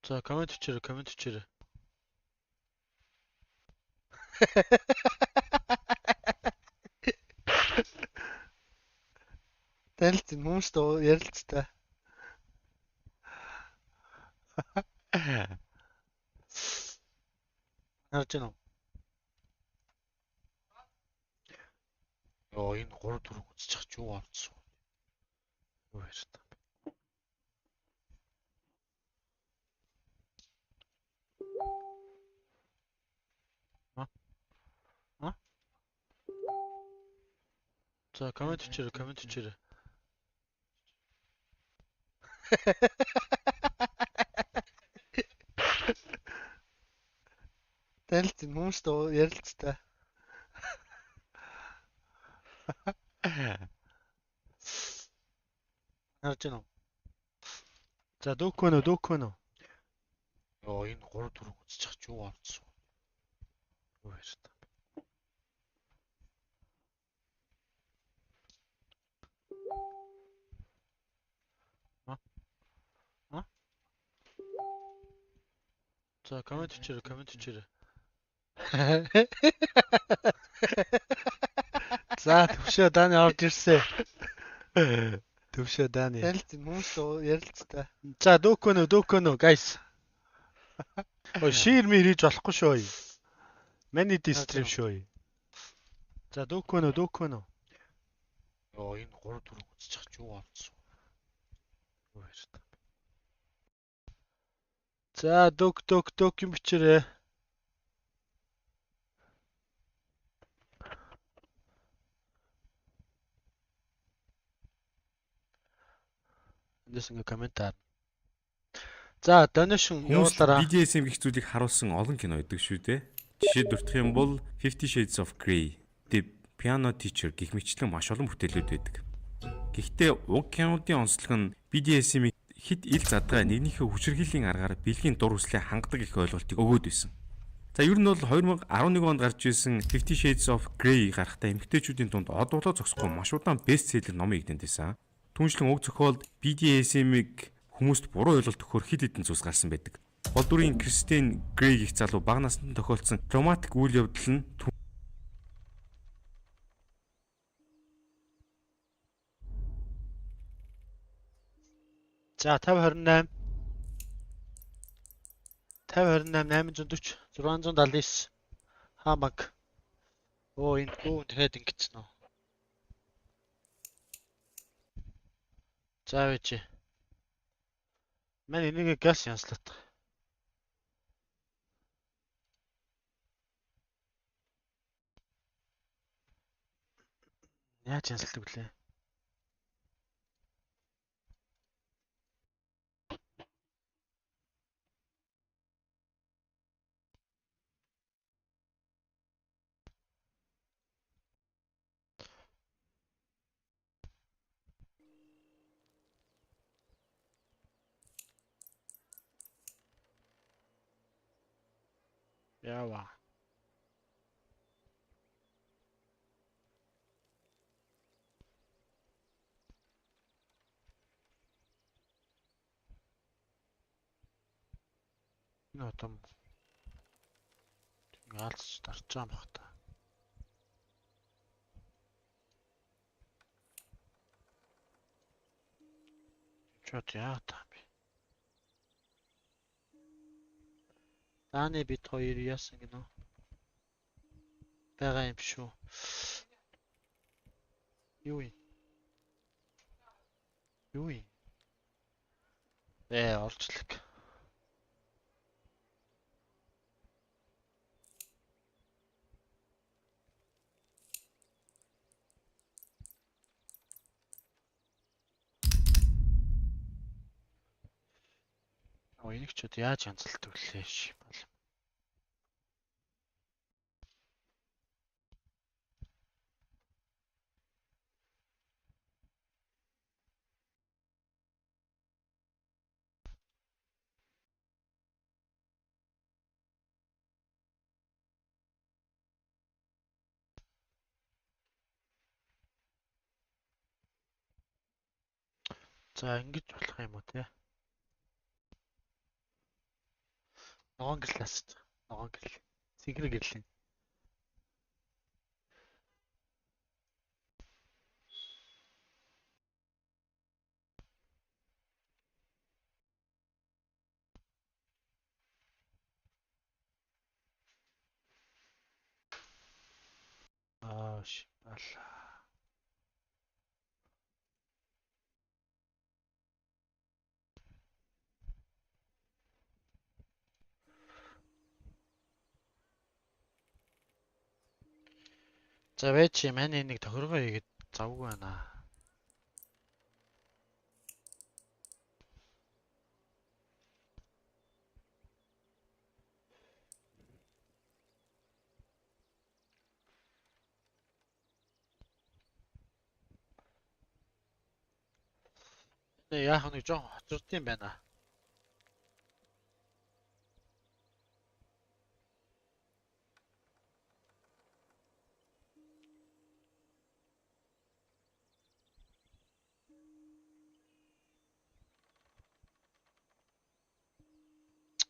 자, комент өчээрэй, комент өчээрэй. Танилт хүмүүс дөө ярилцтай. Харж байна уу? Йоо, энэ 3 4 үзчих ч юу орсон. Юу ярьж та. А? А? За, комент өчээрэй, комент өчээрэй. Танилт хүмүүс дөө ярилцтай. Харж байна уу? За, дүүхгүй нөө. Йоо, энэ 3 4 үзчих ч юу орсон. Юу ярьж та. А? А? За, комент өчээрэй, комент өчээрэй. За, төвшөө Дани орж ирсэн. Төвшөө Дани. Танилт хүмүүс дөө ярилцтай. За, дүүхгүй нөө, guys. Ой, share мэр хийж болохгүй шүү. Many stream шүү. За, дүүхгүй нөө. Йоо, энэ 3 4 үзчих ч юу орсон. Юу ярьж та. За, дүүк юм бичээрэй. Эндээс ингээ комент аар. За, donation явуулаарай. BDSM гэх зүйлийг харуулсан олон кино байдаг шүү дээ. Жишээ дурдах юм бол 50 Shades of Grey, The Piano Teacher гэх мэтчлэн маш олон бүтээлүүд байдаг. Гэхдээ уг кинодын онцлог нь BDSM-ийг хэд ил задгаа нэгнийхээ хүчирхийллийн аргаар бэлгийн дур хүслээ хангадаг их ойлголтыг өгөөд байсан. За ер нь бол 2011 онд гарч ирсэн 50 Shades of Grey гарахтаа эмэгтэйчүүдийн дунд од улаа зогсохгүй маш удаан бестселлер номын игнэнд байсан. Түүнчлэн уг зохиолд BDSM-ийг хүмүүст буруу ойлголт өгөхөөр хэд хэдэн зүйлс гарсан байдаг. Гол дүрийн Кристен Грей гэх залуу бага наснд тохиолдсон травматик үйл явдал нь За, 5028 840 679 хамаг. Оо, энэ дахиад ингэсэн үү. За, вэж. Мань энийг газ янслаад. Яаж янсалдаг вүлээ? Ява. Энэ том яалц тарч байгаа юм бах та. Чот яа та би. Даны бит хоёр яасан гинөө. Бага юм шүү. Юу юм? Орчлог. Энийг ч яаж янзалдаг лээ ши бол. За, ингэж болох юм уу те? Ногоон гэрэл ласт. Ногоон гэрэл. Синхэр гэрэл. Шибал. За байж маань нэг тохиргоо хийгээд завгүй байна. Яах нэг жоох хоцорд юм байна.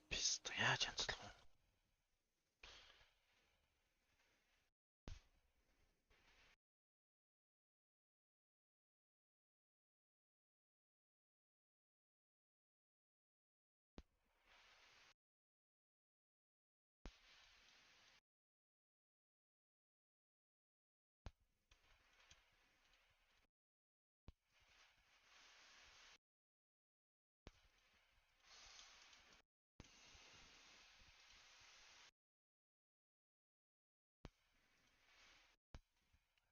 Пист яаж янзлах вэ?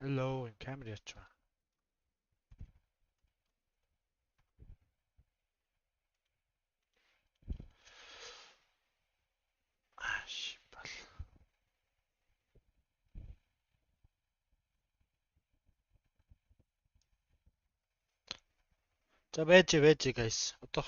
Hello, энэ камер яач вэ? Шибал. За байж guys. Одоо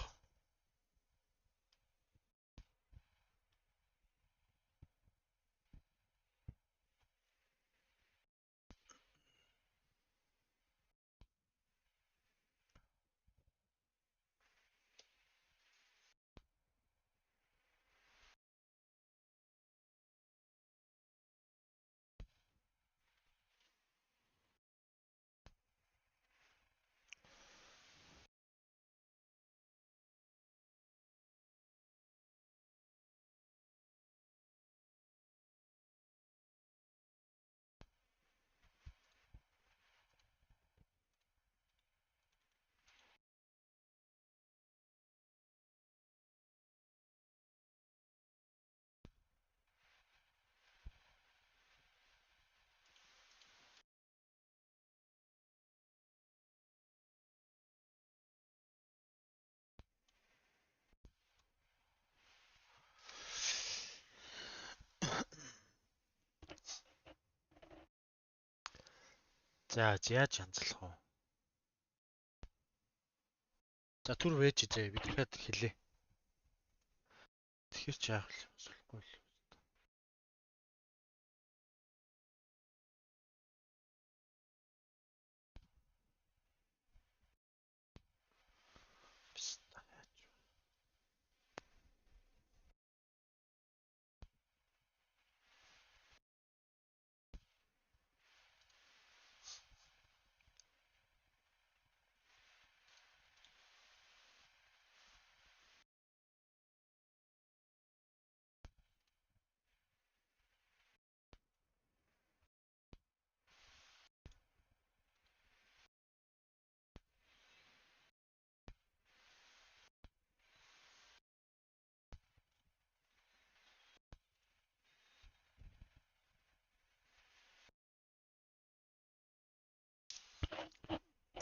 за яаж янзлах вэ? За түр байж зэ бид дахиад хэлээ. Тэгэхэр ч яах вэ? Болохгүй л.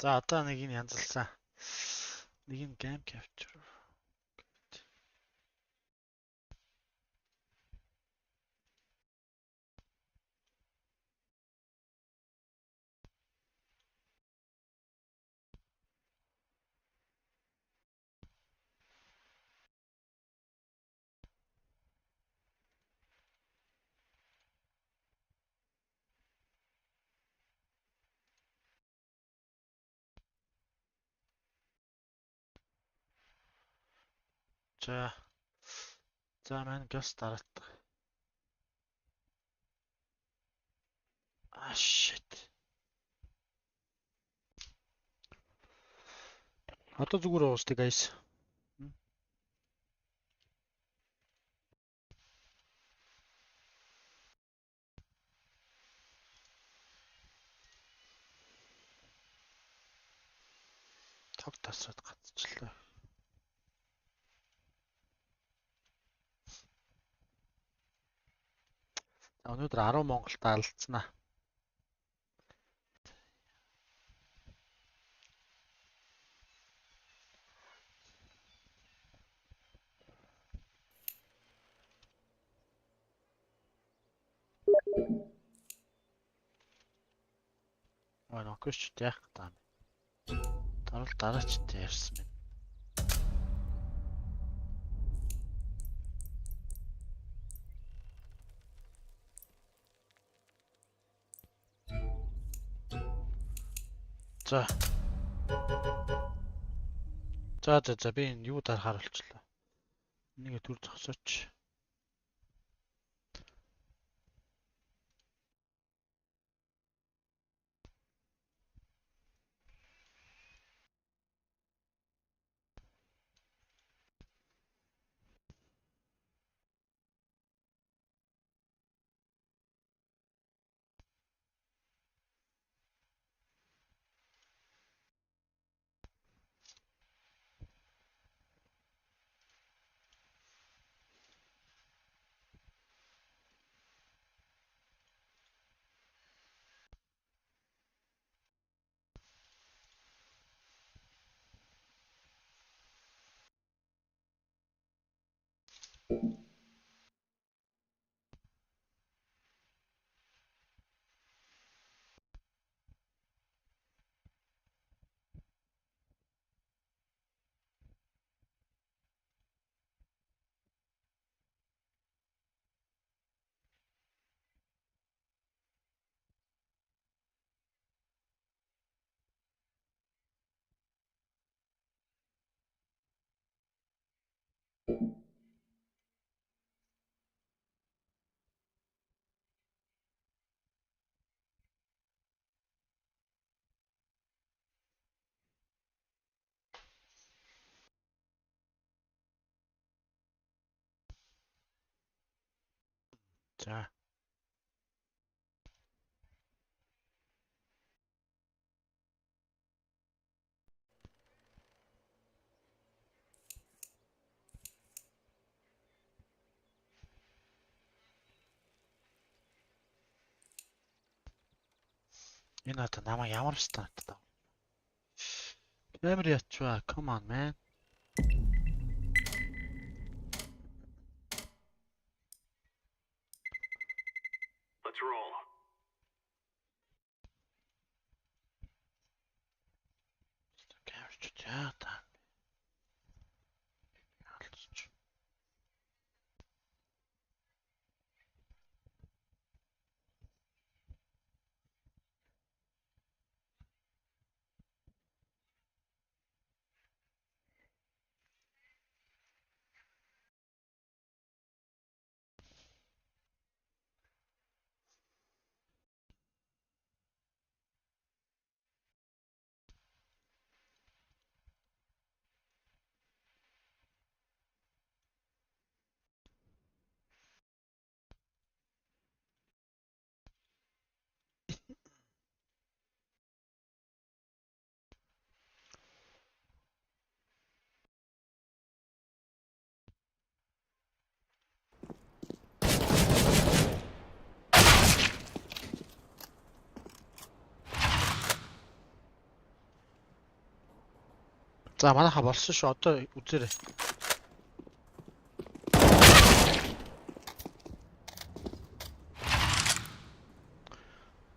За одоо нэг нь янзлсан. Нэг нь game capture. За За маань газ дараалдаг. Ah shit. Одоо зүгээр уусдаг guys. Тог тасраад гацчихлаа. Өнөөдөр 10 Монголд алдсан аа. Нокоч яах гэдэг юм. Дараачтай ярьсан байна. За би энэ юу дарахаар болчихлоо. Энийг түр зогсооч. За. Энэ одоо намайг ямар статтай. Камер ячваа. Come on man. Let's roll. Камер чаа та. За манайха болсон шүү. Одоо үзээрэй.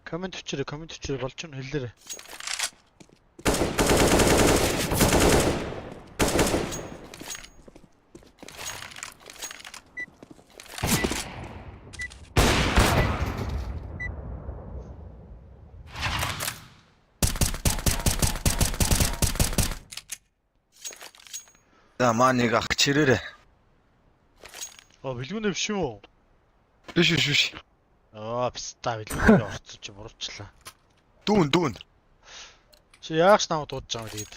Коммент өчрөө болж нь хэлээрэй. За маа нэг ах чирээрээ. Бэлгүүнээ биш юм уу? Биш. Пста бэлгүүнээ орцсон чи буруучлаа. Дүүн. Чи яаш намайг дуудаж байгаа юм тэгээд.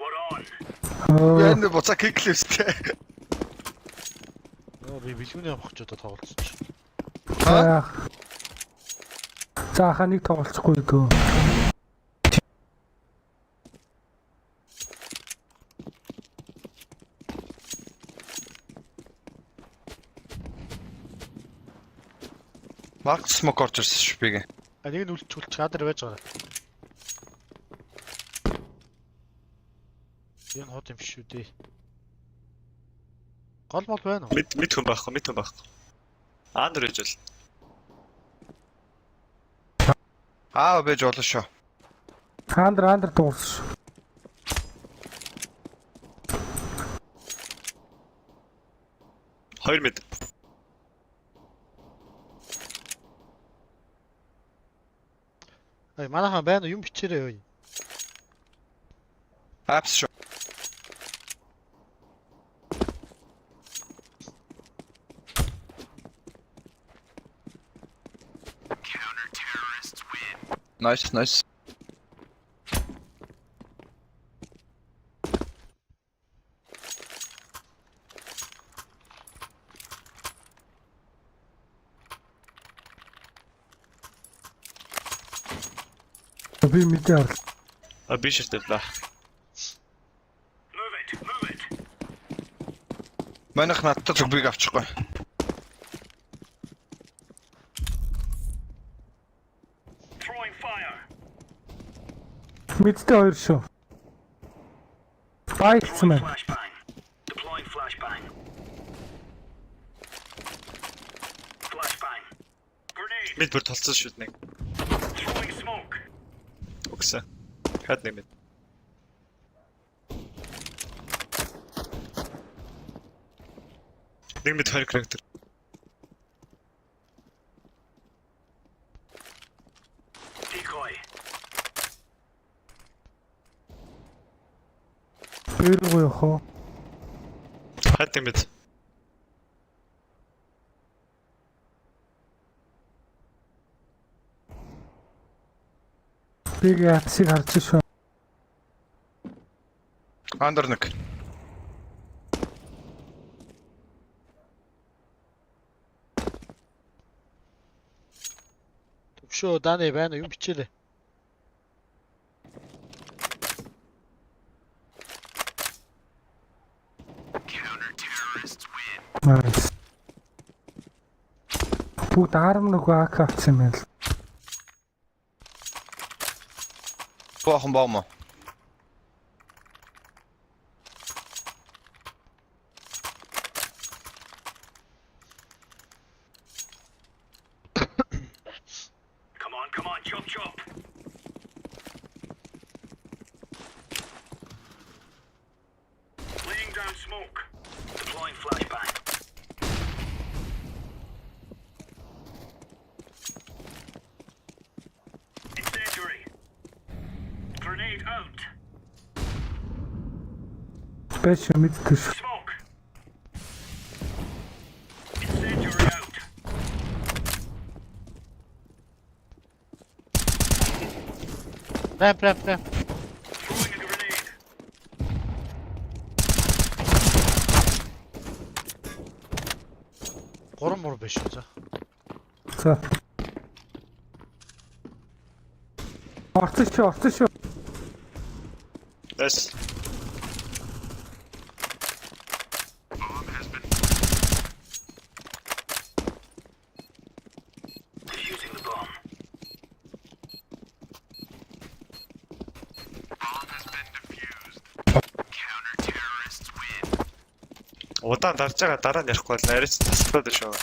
What on? Яа энэ буцаа киклэвстэй. Би бэлгүүнээ авахчудаа тоглолцсон чи. За ханыг тоглохгүй дөө. Марк смок орж ирсэн шүү бигээ. Нэг нь үлч чадар байж байгаа. Энэ хот юм шүү дээ. Гол мол байна уу? Мэд хүн байхгүй. Андер ээж бол. Байж болно шүү. Андер дууссан. 2 мэд. Манайхан байна уу? Юм бичээрэй юу? Апс шүү. Nice. Би мэдээ орлоо. Би ширтэлээ. Move it. Манайх надтай зүгбийг авчихгүй. Throwing fire. Мэдээ хоёр шүү. Байцсан байна. Flashbang. Deploying flashbang. Flashbang. Grenade. Мэд бүр толцсон шүү дээ. Throwing smoke. Окей. Хад нэг мэд. Нэг мэд 2 character. Decoy. Бэргүй яхаа. Хад нэг мэд. Биг яатсыг харж шүү. Андер нэг. Төвшөө Даны байна уу? Юм бичээрэй. Nice. Бүгд 11 АК авсан юм байна. Баахан баамаа. Come on, chop. Laying down smoke. Deploying flashbang. Incendiary. Grenade out. Special мэддэг шүү. Smoke. Incendiary out. Прям. Throwing a grenade. Гурван муур биш үү за. За. Орцсон шүү. Yes. Defusing the bomb. Удаан дарж байгаа дараа нь ярихгүй бол арайч тасглаад шүү.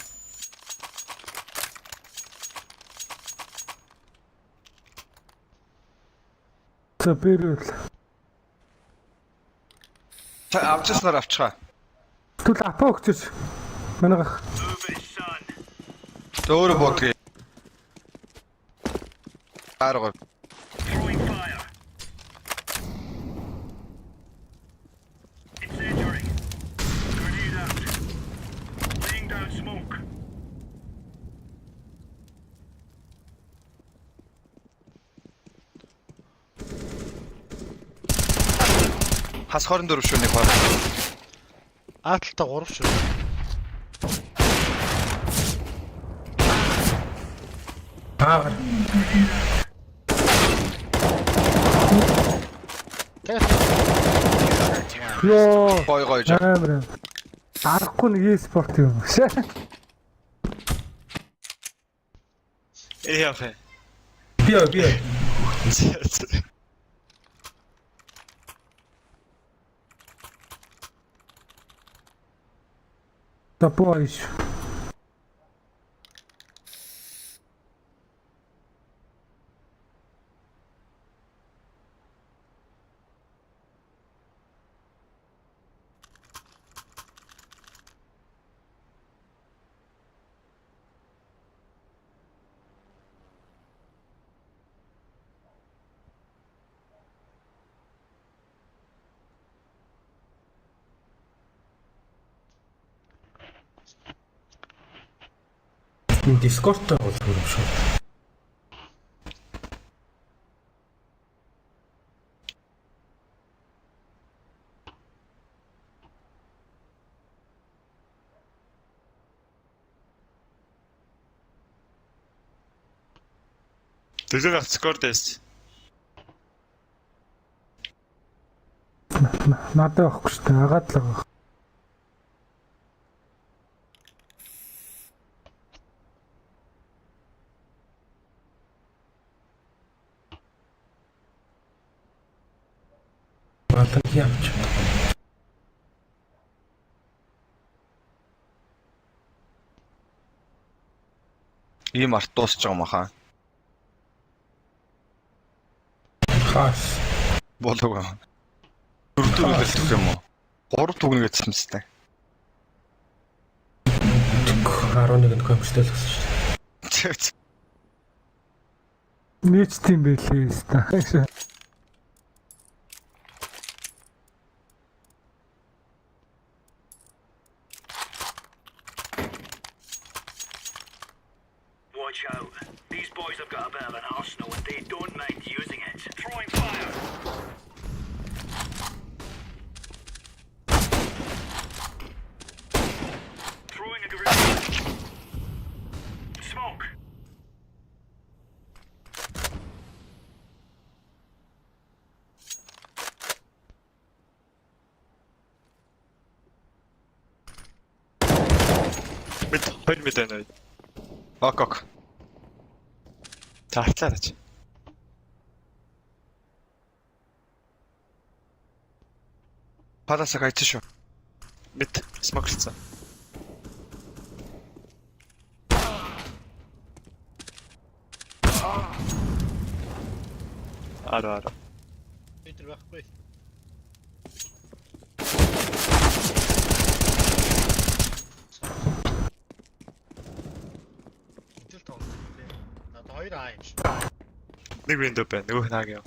За бэрүүл. Та авчихснаар авчихаа. Түл апа өгчөж. Манайх Move it, son. Өөр бодгий. Арга. Throwing fire. Incendiary. Grenade out. Laying down Хас 24 шүү нэг баг. Ааталтаа 3 шүү. Аа. Йоо. Гой жаа. Амар. Арахгүй нэг e-спорт юм шээ. Яах вэ? Би. Тапоиш. Дискордтой бол хөрөм шүү. Дөлөг авцгаар дэс. Надад авахгүй шүү дээ. Агаад л байгаа. Батан явж. Ийм арт дуусч байгаа юм хаа. Хаас. Болов. 4 түг хэлчих юм уу? 3 түгнэ гэсэн юм тест. 11-нд компьютер л гэсэн шүү. Нийт тийм байлээ өстой. Watch out. These boys have got a bit of an arsenal and they don't mind using it. Throwing fire. Throwing a grenade. Smoke. Мэд 2 мэд байна. Ок. Таарцаач. Падасаа гайч шүү. Мэд смоклцсан. Ара. Метр байхгүй. Интэл тоо. Надад 2 аа юм шүү. Нэг window байна. Нөгөө хнааг юм.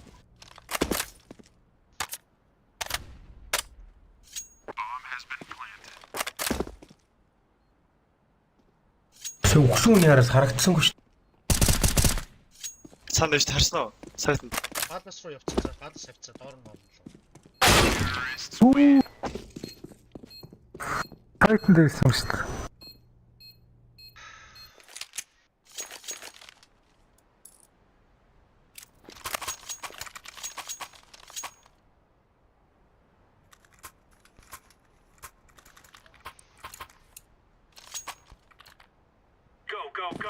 Үхсэн үний араас харагдсангүй шүү. Цаана дэвч харсан уу? Сайтанд. Гаднаас руу явчихсан. Гаднаас явчихсан. Доор нь орлоо. Тайтан дэйсэн шүү дээ. Go.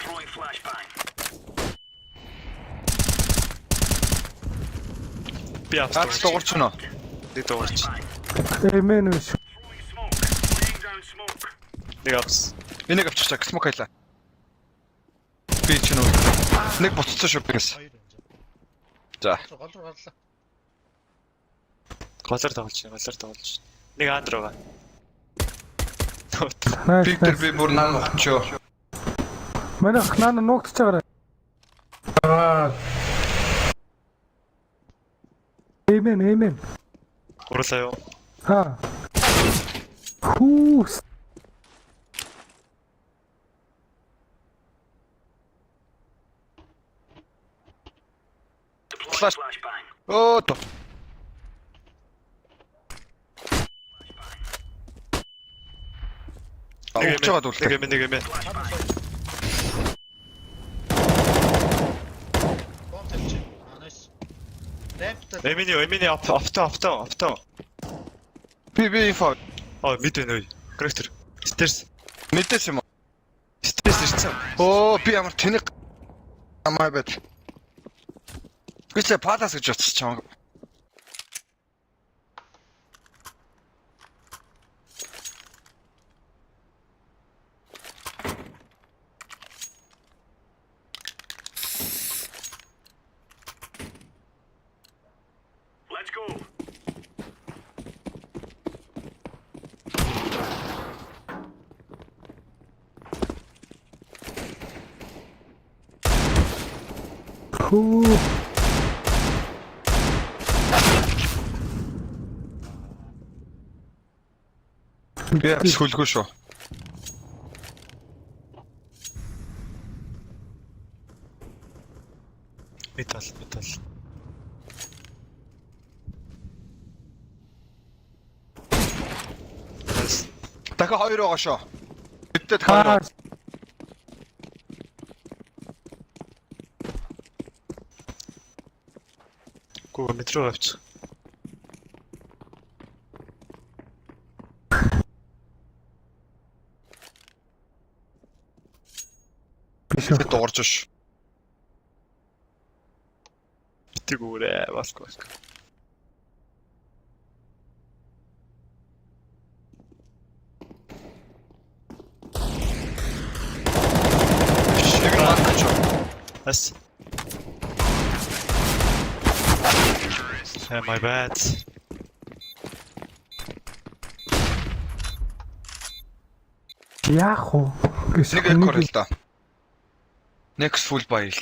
Throwing flashbang. Би Аач авсан. дуурч гэнэ. Нэг дуурч. Эмэн үү. Throwing smoke. Laying down smoke. Нэг авсан. Энийг авчихчаа. Смок хайлаа. Би ч нөө. Нэг буцсан шүү бигээс. 2 юм. За. Гол руу гарлаа. Голоор тоглож. Нэг андро байгаа. Виктор би бүр нам өгчөө. Манай хнаа нуугдчихж байгаа. Аа, Эмэн. Урлаа юу? Ха. Хүүс. Flash. Flashbang. Оо то. Нэг Уучаад үлдээ. нэг юм. Бомб тавьчих. Nice. Рэпт. Эмини автоо. Би инфо. Мид байна уу? Корректор. Стэрс. Мэдээс юм уу? Стэрс ирсэн. Оо би ямар тэнэг амаа байд. Бисээ палас гэж утсчаа. Let's go. Хүү. Би сүлгүй шүү. Метал. Дахиад хоёр байгаа шүү. Бидтэй Хаа. дахиад. Гүү метро авч. Биш Би дуурж ш. Битэг үрээ баско. Шиг маач. Бас. My bad. яах вэ? Нэг экор л да. Next full buy.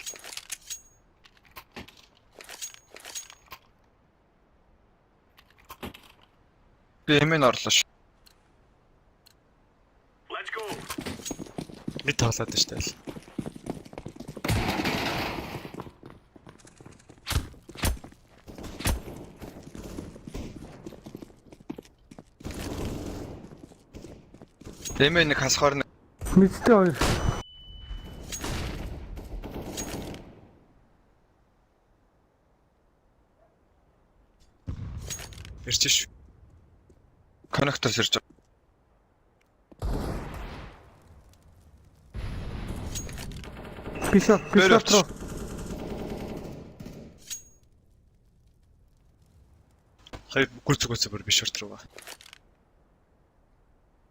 Би эмэн орлоо ш. Let's go. Мид тоглоод штэ л. Эмэн нэг хасахаар нэг Мэдтэй хоёр. Ирж ш. коннектор сэрж. Биш руу. Хай гүрцгөөс бүр биш шорт руугаа.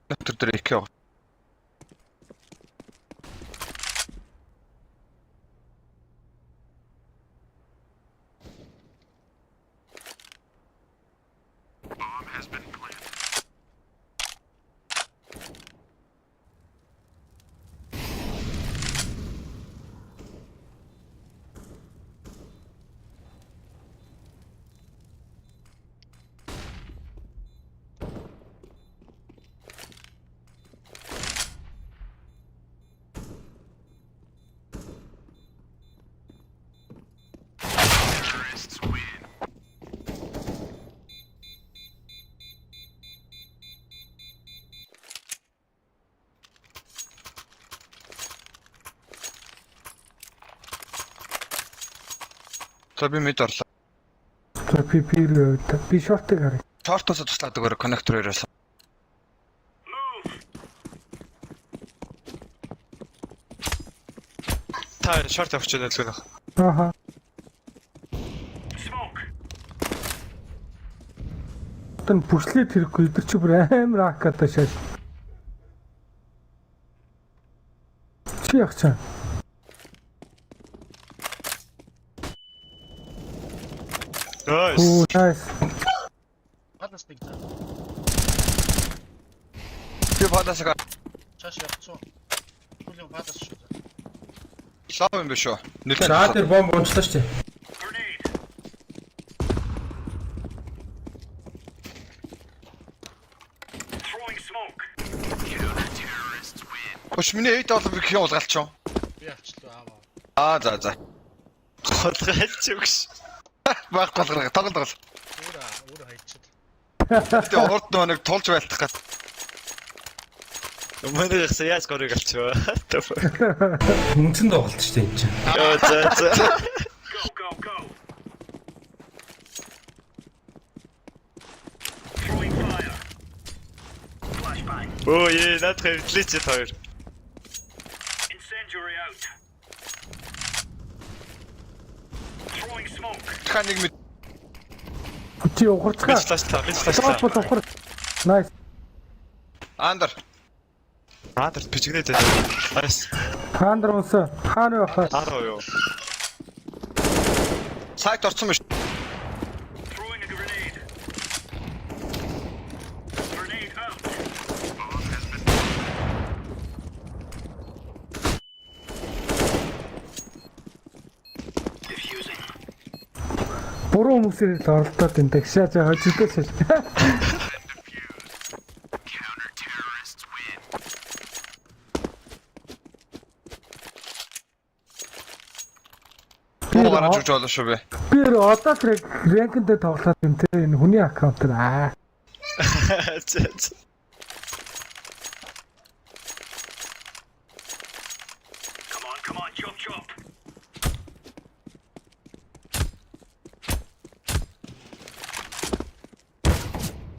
Коннектор дээр их яа. За би мэд орлоо. За пипил би шортыг харъя. Шортоос туслаад өгөөр коннектор өрөөс. Та шорт авч яана л гэнэ. Ааха. Smoke. Тэн бүслээд хэрэггүй өдөр чи бүр амар аката шал. Чи яах чам? Nice. Оо, nice. Гаднаас нэг заа. Би падасаа Чааш явцсан. Түлийн гадаас шүү. лав юм биш үү? За тэр бомб унцлаа шүү дээ. Grenade. Throwing smoke. Хош миний 8 доллар би хин уулгалчихсан. Би авчлаа аваа. За. Хотлгайлч өгш. Байхгүй л тоглол. Өөр хайчаад. Тэгээ урд нөө нэг тулж байлтах гээд. Өмнө ихсэн яаж горыг авчгаа. Үнцэн тоглолт шүү дээ энэ чинь. За. Go. Throwing fire. Flashbang. Оо яа, над хэвлээч хоёр. Incendiary out. Throwing smoke. Дахиад нэг мэд. Чи ухарцгаа. Флаш Бол ухар. Nice. Андер. Андер бичгнээ дээ. Айс. Хаандар унсаа. Хаана явах вэ? Араа юу. Сайт орсон биш. Throwing a grenade. Grenade out. Diffusing. Буруу хүмүүсээр доролдоод энэ тагшааж байгаа зүгээс. Гарч үж болно шүү бэ. Би одоо рэнкэндээ тоглоод юм те энэ хүний аккаунтаар Come on, chop.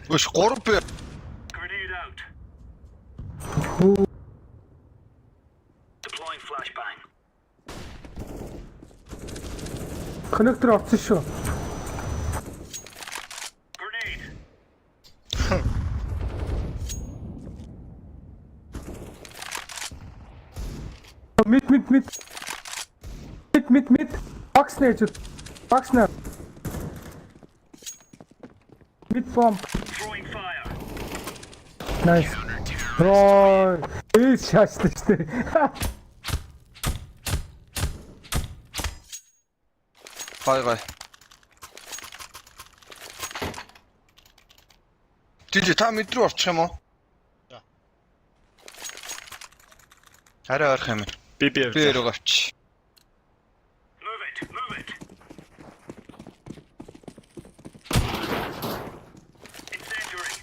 Үш 3 бэ. Grenade out. Deploying flashbang. коннектор орсон шүү. Grenade. Мид. Бокс нээж. Бокс нэ. Mid bomb. Throwing fire. Nice. Ой, шаштай штэ. Гой. Тийж та мэд рүү орчих юм уу? За. Арай орох юм. Би рүү авч. Move it. Incendiary.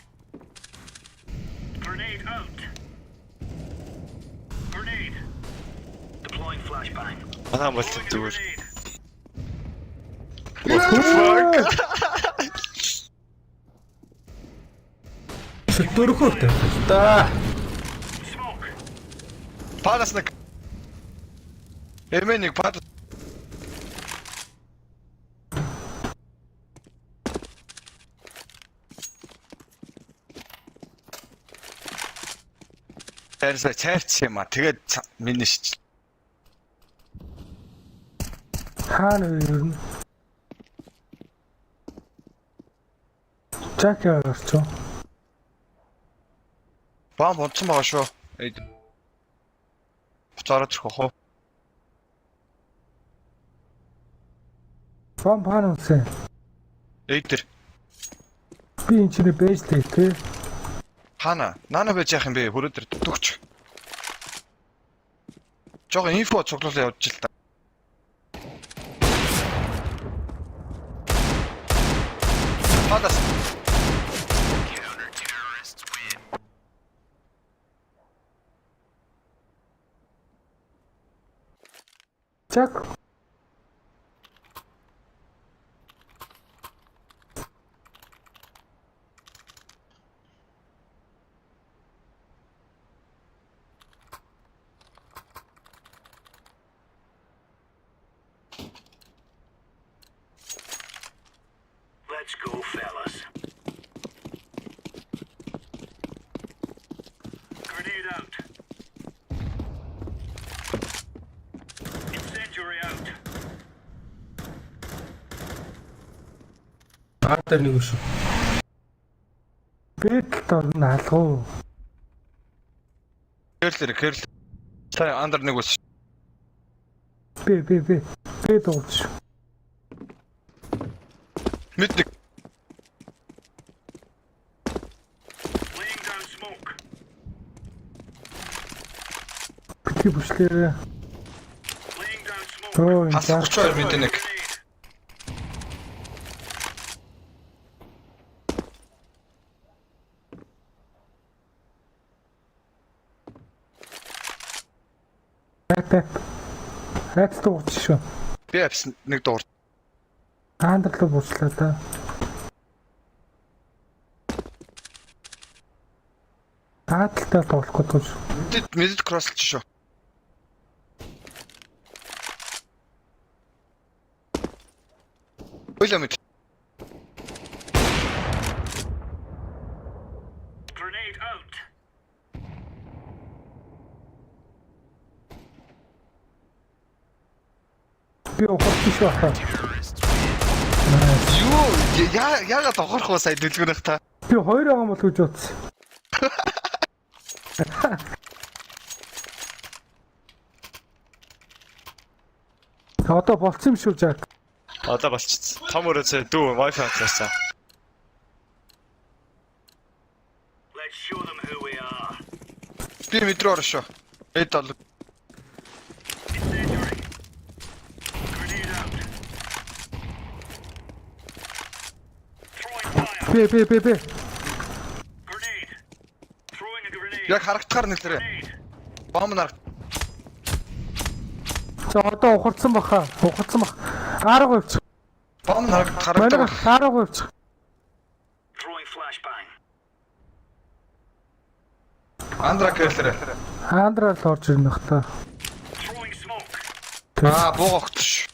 Grenade out. Grenade. Deploying flashbang. Манай болтой зүгээр. Дөрөхөөртэй. Та. Smoke. Падас нэг. Эмэнийг пад. Тэрсээ чайрч юм а. Тэгээд миний шиж. Хаана вэ? Чакаа орчоо. Бам бодсон байгаа шүү. Буцаараад ирэх хоо. Бом хаана вэ? Эйтер. Би энэ чинь бэжтэй тий. Хана, нано байж яах юм бэ? Хөрөөдөр дутгч. Жог инфо цуглуулаа явж л та. Падас. Чак. Let's go, fellas. Grenade out. Incendiary out. Артер нэг шүү. Бэт орно алгуу. Кэрлэр. Та андер нэг үс. Би. Бэт орч. Мэддэг. Laying down smoke. Би бүшлээ. Laying down smoke. Оо энэ Хасчихвар мэддэг нэг. Grenade. Хайц дуурч шүү. Би апс нэг дуур. Хаандлаа буурчлаа та. Хаалтаа тоглохгүй тул. Мэдд кросслж шүү. Ойлаа мэд. Grenade out. Би ухалж шүү хаа. Юу яагаад тоглох вэ сая дэлгүүрэх та? Би 2 байгаа юм бол гэж бодсон. Одоо болцсон юм шүү Жак. Одоо болчихсон. Том өрөөсөө дүү Wi-Fi хатлаасаа. Let's show them who we are. Би мэдрээ орно шүү. Эд бол Incendiary. Grenade out. Throwing fire. Би. Grenade. Throwing a grenade. яг харагдахаар нэлэрээ. Grenade. Бом нар. За одоо ухарцсан баха. Ухарцсан бах. 10%. Бом нар Манай харагдах. 10%. Throwing flashbang. Андра кэлэрэ. Андраал орж ирнэ хта. Throwing smoke. Богогч.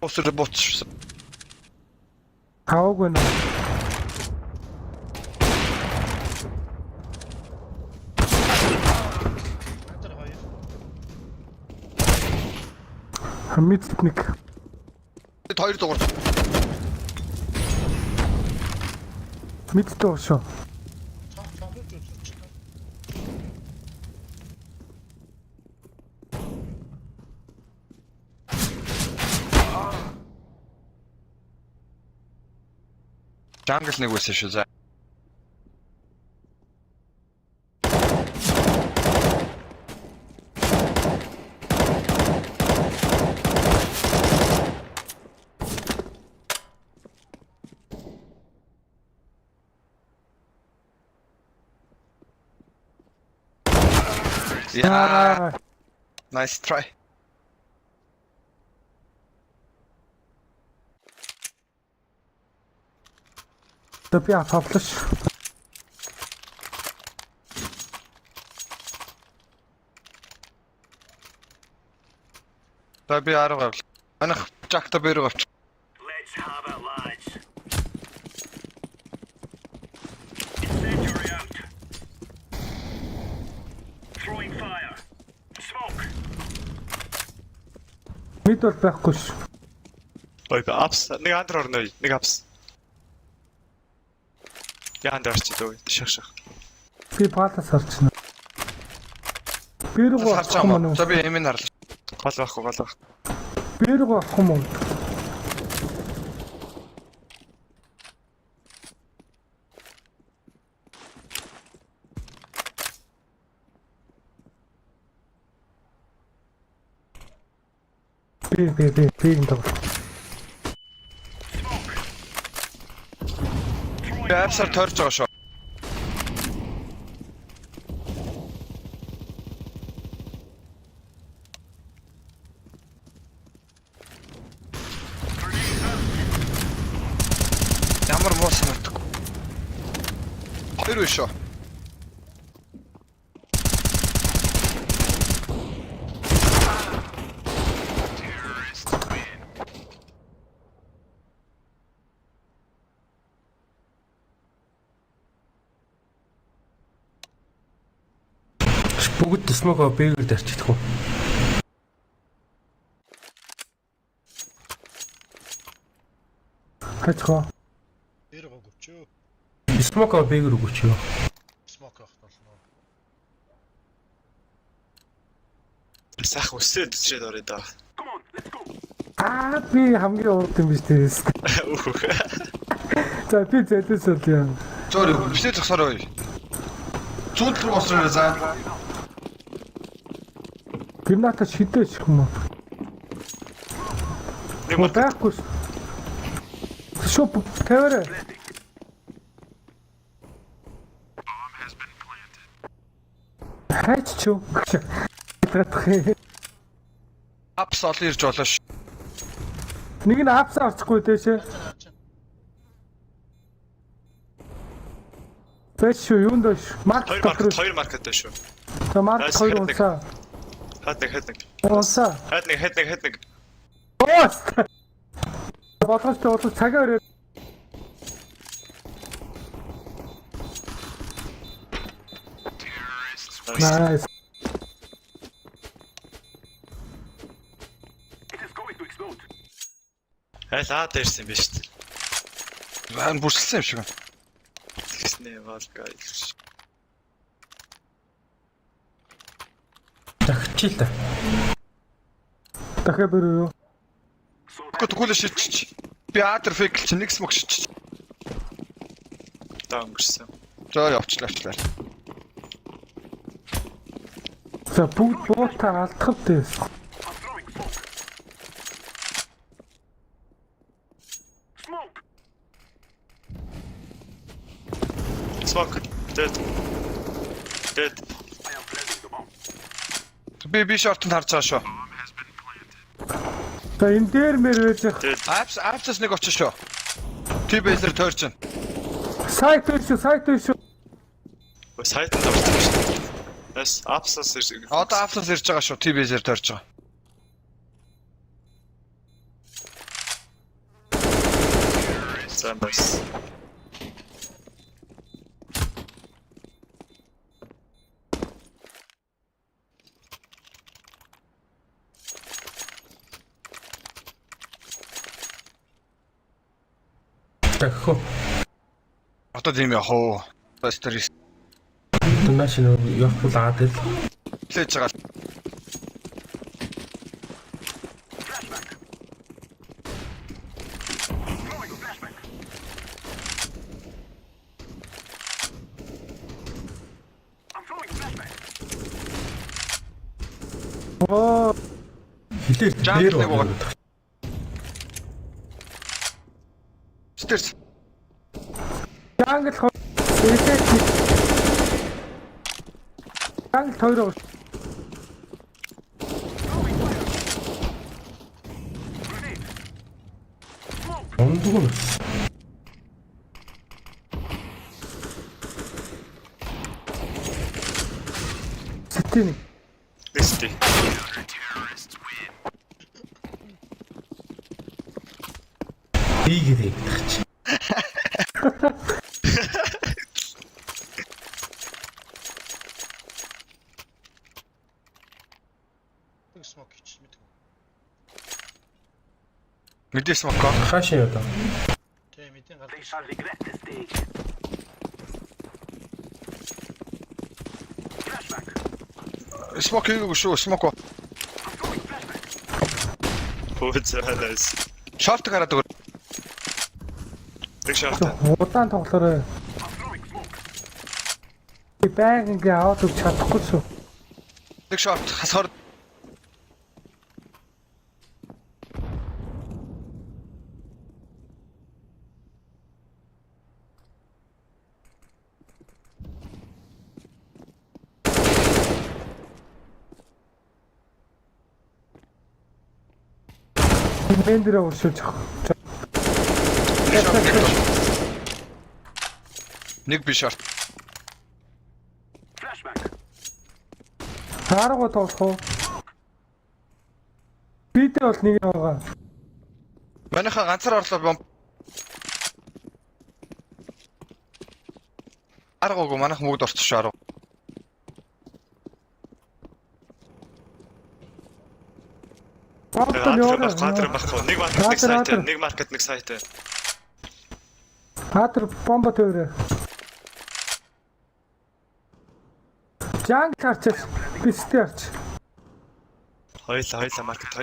Усэр буцсан. Хаваагүй нэ. Хамитник. Бид хоёр дуурч. Мэдтэй шүү. Жангл нэг үсэн шүү за. Yeah, nice try. Би автлаа. За би 10 гавл. Манайх жакта бэрэг авч. Let's have it, lads. Incendiary out. Throwing fire. Smoke. Мэд бол байхгүй ш. Ой, апс. Нэг андер орно. Нэг апс. Яа андер ч дөө. Шах. Би палас харчихна. Бэрэг Харж авах юм уу? За би эмийн харлаа. Гол байхгүй. Бэрэг авах юм уу? Би энэ тав. Би апсаар тойрч байгаа шүү. Ямар муу санагдав. Хоёр үү шүү. Бүгд смого бэгээр дарчихдаг уу? Хачгаа. Бэрэг өгчөө. Смого бэгээр өгөөч юу? Смок авах болно. Сах өсөөд чичээд орё да. Би хамгийн урд юм биш дээ. За би зэлээс л юм. Зөөр бишээ зогсороо. Зүүн рүү босроо за. Гимната шидэж юм уу? Нэг Муу байхгүй. Шоп тавиараа. Хайч чуу. Татах. бас олон ирж болоо ш. Нэг нь апсаа орчихгүй дэшээ. Тэш юунд дэш? Марк дотор. Хоёр маркет дэш шүү. За марк хоёр унсаа. Хад нэг. Унсаа. Хад нэг. Оос. Бодгоч цагаа өрөө. Nice. It is going to explode. Хайлаа дээрсэн юм ба шүү дээ. Ван бүрсэлсэн юм шиг байна. Тэснэ валга. Дахичил та. Дахиад өрөө. Тэгвэл шийдчих. Би Адер фейк чинь нэг смог шийдчих. Таа өнгөрсөн. За явчлаа. За бүгд буутаа алдахад дэс. I'm throwing smoke. Smoke. Smoke. Dead. I am planting the bomb. Би шортод харж байгаа шүү. За энэ дээр мэр байж их. Апсас нэг очиж шүү. T-base-ээр тойрч байна. Сайт шүү. Сайтанд орсон шүү дээ. Бас апсас Одоо апсас ирж байгаа шүү. T-base-ээр тойрч байгаа. Самбас. Дахио. Одоо тийм яах вэ? Бастерис Тунаш нэг явах лаад л. лээж байгаа. I'm throwing flashbang. Оо, Хилээ Жамп дээр нэг байгаа. байгаа. Стэрс. жангл хоёр. Жангл хоёр. Ондгоо. Сэтин. Нэсти. Ийгэрэг тахч. Smoke хийж мэдгүй. Мэдээс мокко. Хаашаа яа даа. Тэ мэдэн гал. They shall regret this day. Flashbang. Смок хийгээгүй шүү. Смок. I'm throwing flashbang. Хөөцөөс. Шорт гараад өгөр. Тэг шарт. Удаан тоглоорой. I'm throwing smoke. Би байг ингээ аваад өгч чадахгүй шүү. Нэг шорт хасгаар. Бендэрээ уршиж байгаа. Нэг би шорт. Flashbang. Хаарга тоглох уу? Бидээ бол нэг байгаа. Манайха ганцаар орлоо бом. Аргаагүй манайх мөгд орчих шүү арга. Кадр багхгүй. Нэг маркет нэг сайт. Хатар бомба төөрөө. Жанг харч. Бистэ харч. Хоёлаа маркет.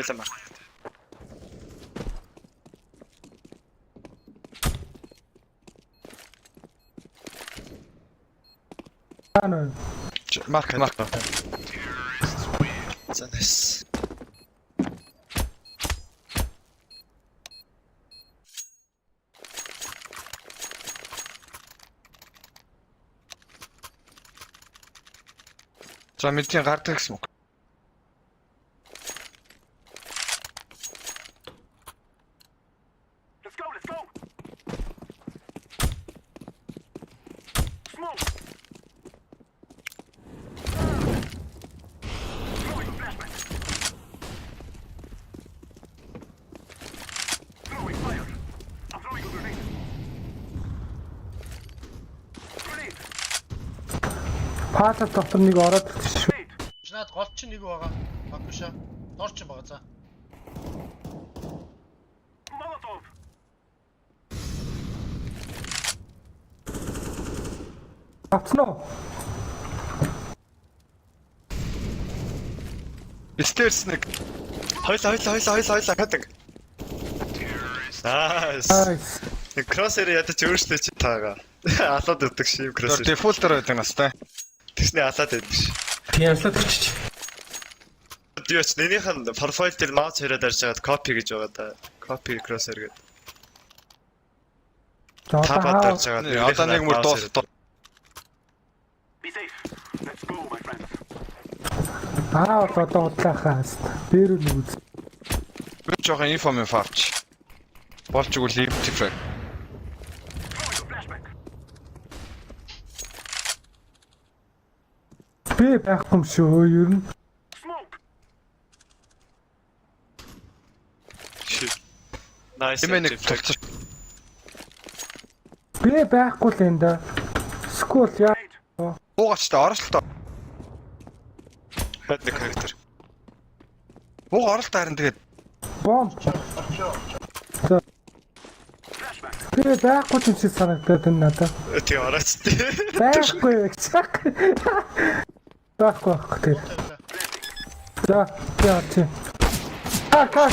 Ано. Марк. Занас. За мэдээ гардаг смок. Паата дотор нэг ороод ирсэн шүү. Наад гол чинь нэг байгаа. Баггүй шаа. Дор чинь байгаа за. Molotov. Авцсан уу? Стейрс нэг. Хойлоо хатаг. Nice. Nice. Кроссэр ядаж өөрчлөө чи таага. Алаад өгдөг шив кроссэр. Дефолтер байдаг настай. Тэгснэ алаад байдаг ш. Пианслаад өччих. Дiyos нэнийх нь профайл дээр маус хэрэг дарж байгаад копи гэж байгаа да. Копи кроссэр гэдэг. За Табаад одоо дарж байгаад Одоо нэг мөр дуус. Be safe. Let's go, my friends. одоо удлаахаас бэрүүл үз. Би жоохон инфо фавч. Болж игэл ийм тифрэг. Throwing a flashback. Би байхгүй юм шүү ер нь. Smoke. Shit. Nice. Эмээ нэг тулцсан. Би байхгүй л энэ да. Скул яа. Уугач та оролт та. Хэд нэг характер. Ууга оролт харин тэгээд Бом. Би байхгүй ч чи санагдаад энэ надад. Тий орооч тий. Байхгүй гэж. Байхгүй тэр. За, яа чи. Ка.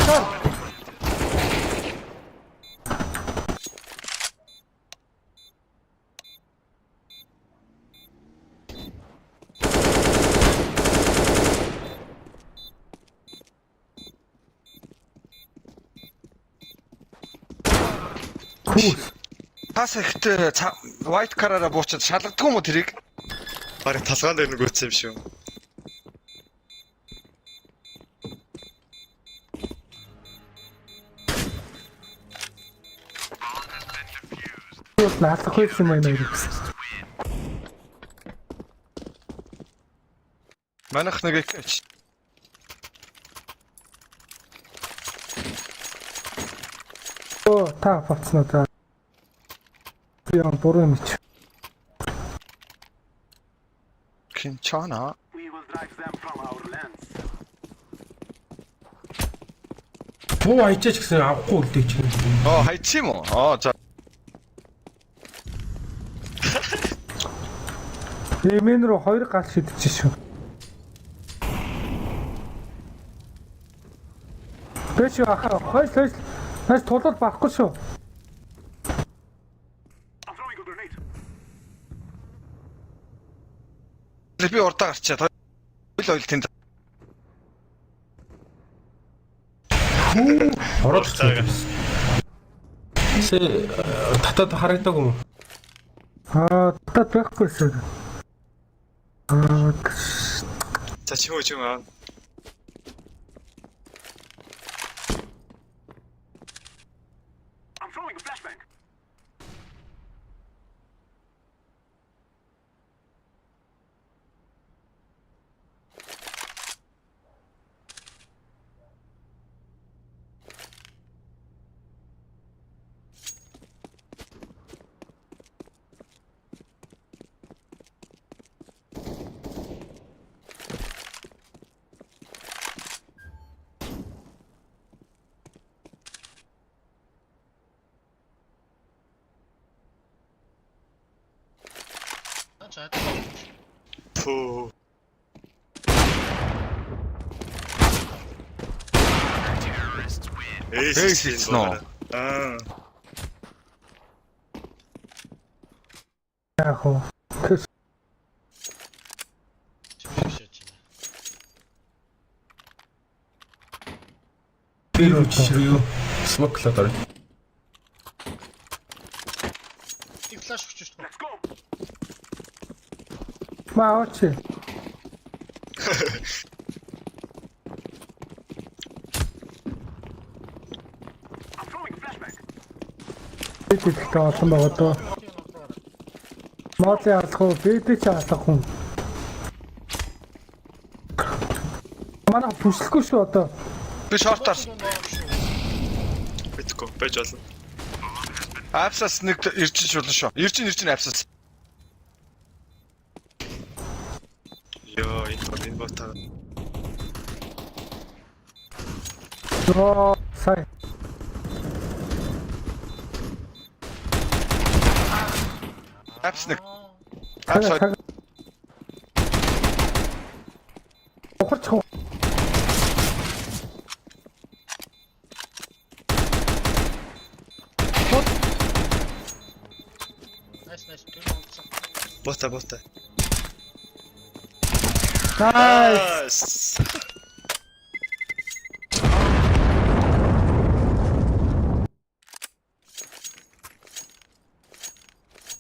тас ихтэй white car-аараа буучаад шалгадгүй юм уу тэрийг? Бараг талгаан дээр нөгөөцсөн юм шүү. Наалах байсан юм аа гэсэн. Манайх нэг их Оо, та фацнаа та. Яа, буруу юм чи. Кинчана. We will drive them from our lands. Туу хайчаач гэсэн авахгүй үлдээч юм. Хайчих юм уу? За. Эмэн рүү хоёр гал шидэж шүү. Бэч яхаа, хойс тулал барахгүй шүү. I'm throwing a grenade. Би урдаа гарчаад ойл тэнд. Ороод ирсэн. Татад харагдаг юм. Татад байхгүй шүү. За чи хөөж юм аа. I'm throwing a flashbang. Пүү. Эйс нөө. Яах вэ? Би юу смоклаад орё. Их флаш өгч шүү. Let's go. Маочи. I'm throwing a flashbang. Бидтэй олон байгаа доо. Моци алах уу? Бидтэй ч алах уу? Манай бүслэхгүй шүү одоо. Би шортаар Битгүй байж болно. апсас нэг ирж болно шүү. Ирж апсас. Ёо, энэ ботаа. Оо сая. Апс нэг. Апс. Ухарч хөө. Nice. Бота. Nice.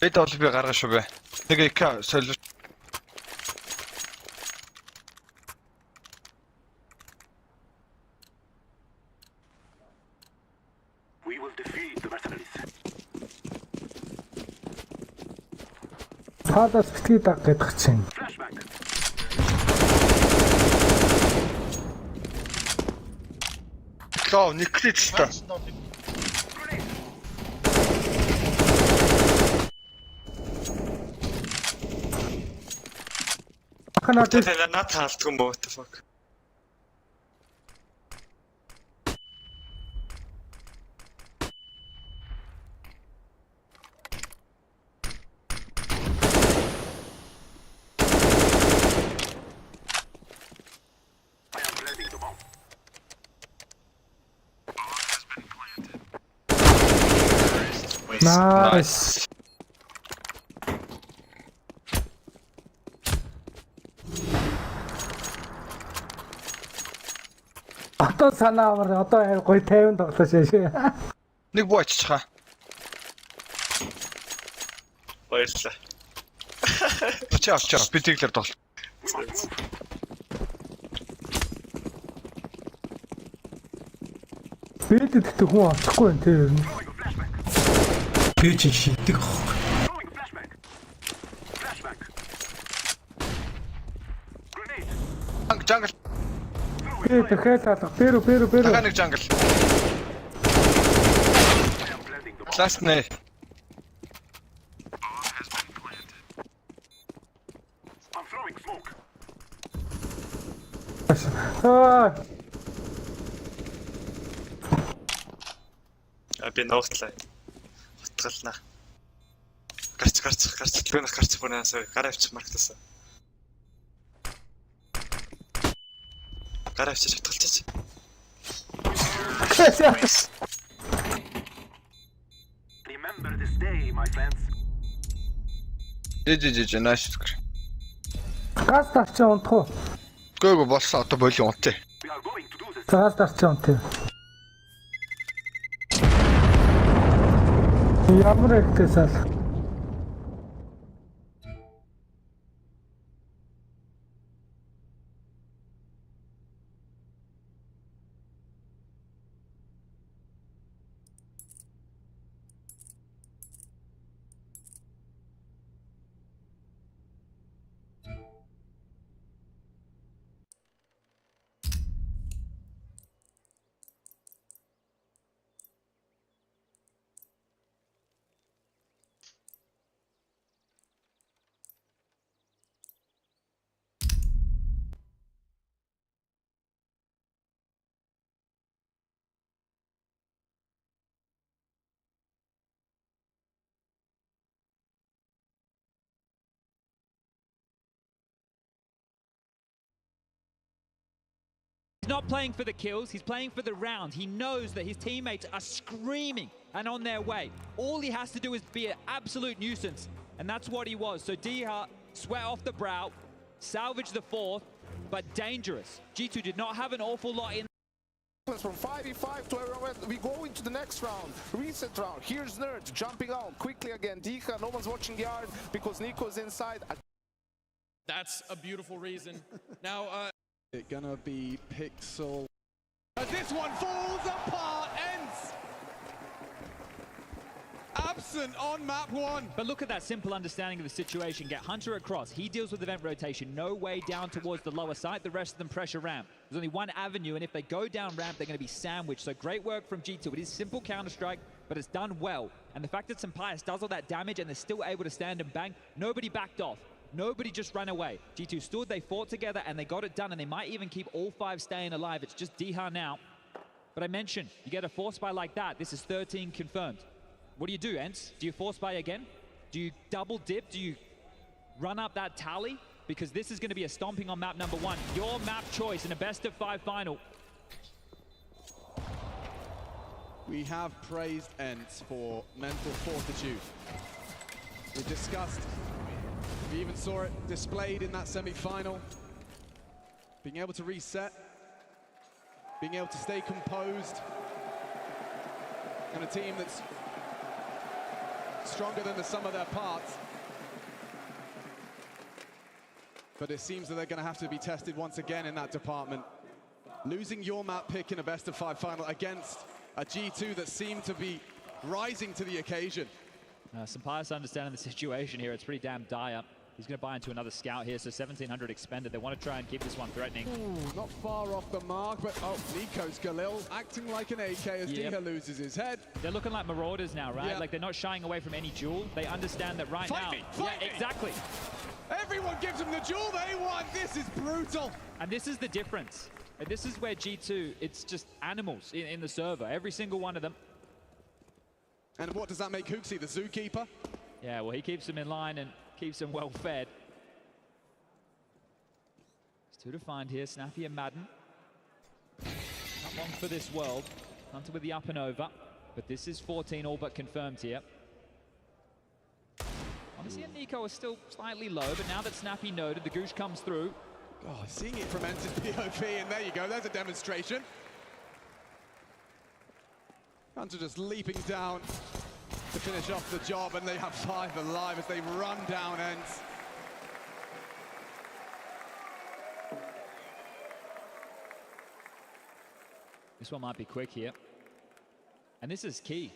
Бэт бол би гаргаж шүү бэ. Нэг их солио. We will defeat the mercenaries. Цаадаас битгий даг гэдэх чинь. Flashback. Лоо, Никлич та. Ахнаа Тэр наад таалдгүй юм what the fuck. I am planting the bomb. nice. Одоо санаа авар одоо гоё 50 тоглож шээ. Нэг буу аччихаа. Баярлалаа. Чи авчаа. Би тэглэр тоглоо. Бид тэгтээ хүн авчихгүй юм тэр юм. Би чи шийдэг хог. Throwing flashback. Flashback. Grenade. Jungle. Би дахиад алга. Бэрү. Дахиад нэг jungle. I am planting the bomb. Last нэ. I'm throwing smoke. Аа. Би ногтлаа. Утгалнаа. Гарч. Би нэг гарч бүрээс гараа авчих марктасаа. Гараа авчих утгалчих. Remember this day, my friends. Жи nice. Газ тарчаа унтах уу? Гөөг болсон одоо болио унтээ. We are going to do this. Газ тарчаа унтаа. Ямар ихтэйсэл. He's not playing for the kills, he's playing for the round. He knows that his teammates are screaming and on their way. All he has to do is be an absolute nuisance, and that's what he was. So Diha sweat off the brow, salvage the fourth, but dangerous. G2 did not have an awful lot in. From 5v5 to everyone, we go into the next round, reset round. Here's Nerd jumping out quickly again. Diha, no one's watching yard because Nico's inside. That's a beautiful reason. Now, it's gonna be Pixel. As this one falls apart, ends. Absent on map one. But look at that simple understanding of the situation. Get Hunter across. He deals with event rotation. No way down towards the lower side. The rest of them pressure ramp. There's only one avenue, and if they go down ramp, they're going to be sandwiched. So great work from G2. It is simple Counter-Strike, but it's done well. And the fact that Sampaias does all that damage and they're still able to stand and bang, nobody backed off. Nobody just ran away. G2 stood, they fought together, and they got it done, and they might even keep all 5 staying alive. It's just Diha now. But I mentioned, you get a force buy like that, this is 13 confirmed. What do you do, Ents? Do you force buy again? Do you double dip? Do you run up that tally? Because this is going to be a stomping on map number 1. Your map choice in a best-of-5 final. We have praised Ents for mental fortitude. We discussed, we even saw it displayed in that semi-final. Being able to reset, being able to stay composed, and a team that's stronger than the sum of their parts. But it seems that they're going to have to be tested once again in that department. Losing your map pick in a best-of-5 final against a G2 that seemed to be rising to the occasion. Sampaius understanding the situation here, it's pretty damn dire. He's going to buy into another scout here, so 1,700 expended. They want to try and keep this one threatening. Ooh, not far off the mark, but NiKo's Galil acting like an AK as Diha loses his head. They're looking like marauders now, right? Yeah. Like they're not shying away from any duel. They understand that right now. Fight me. Exactly. Everyone gives them the duel they want. This is brutal. And this is the difference. And this is where G2, it's just animals in the server. Every single one of them. And what does that make HooXi, the zookeeper? Yeah, well, he keeps them in line and keeps them well fed. There's 2 to find here, Snappy and Madden. Not long for this world. Hunter with the up and over. But this is 14 all but confirmed here. Honestly, and NiKo is still slightly low, but now that Snappy noted, the Goosh comes through. Oh, seeing it from Enter's POV, and there you go, there's a demonstration. Hunter just leaping down to finish off the job, and they have 5 alive as they run down Ents. This one might be quick here. And this is key.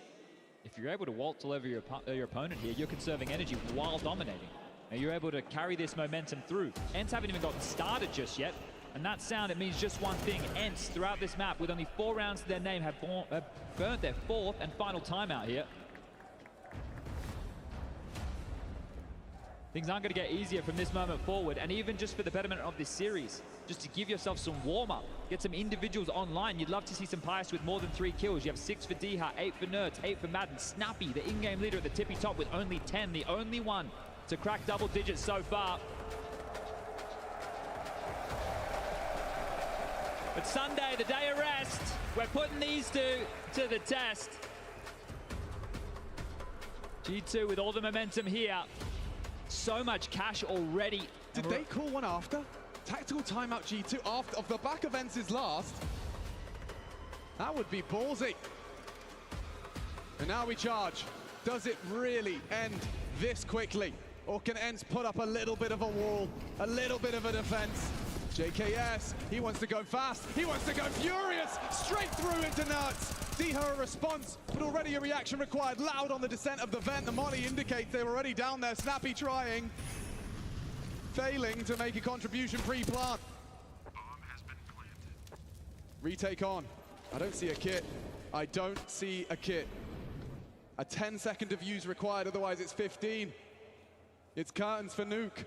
If you're able to waltz all over your opponent here, you're conserving energy while dominating. Now you're able to carry this momentum through. Ents haven't even gotten started just yet. And that sound, it means just one thing. Ents, throughout this map, with only 4 rounds to their name, have burnt their 4th and final timeout here. Things aren't going to get easier from this moment forward, and even just for the betterment of this series, just to give yourself some warm-up, get some individuals online. You'd love to see Sampaius with more than 3 kills. You have 6 for Diha, 8 for Nerds, 8 for Madden. Snappy, the in-game leader at the tippy top with only 10, the only one to crack double digits so far. But Sunday, the day of rest, we're putting these two to the test. G2 with all the momentum here. So much cash already. Did they call one after? Tactical timeout G2 off the back of Ents' last. That would be ballsy. And now we charge. Does it really end this quickly? Or can Ents put up a little bit of a wall, a little bit of a defense? JKS, he wants to go fast, he wants to go furious, straight through into Nuts. Diha a response, but already a reaction required. Loud on the descent of the vent. The molly indicates they're already down there. Snappy trying, failing to make a contribution pre-plant. Retake on. I don't see a kit. I don't see a kit. A 10-second of use required, otherwise it's 15. It's curtains for Nuke.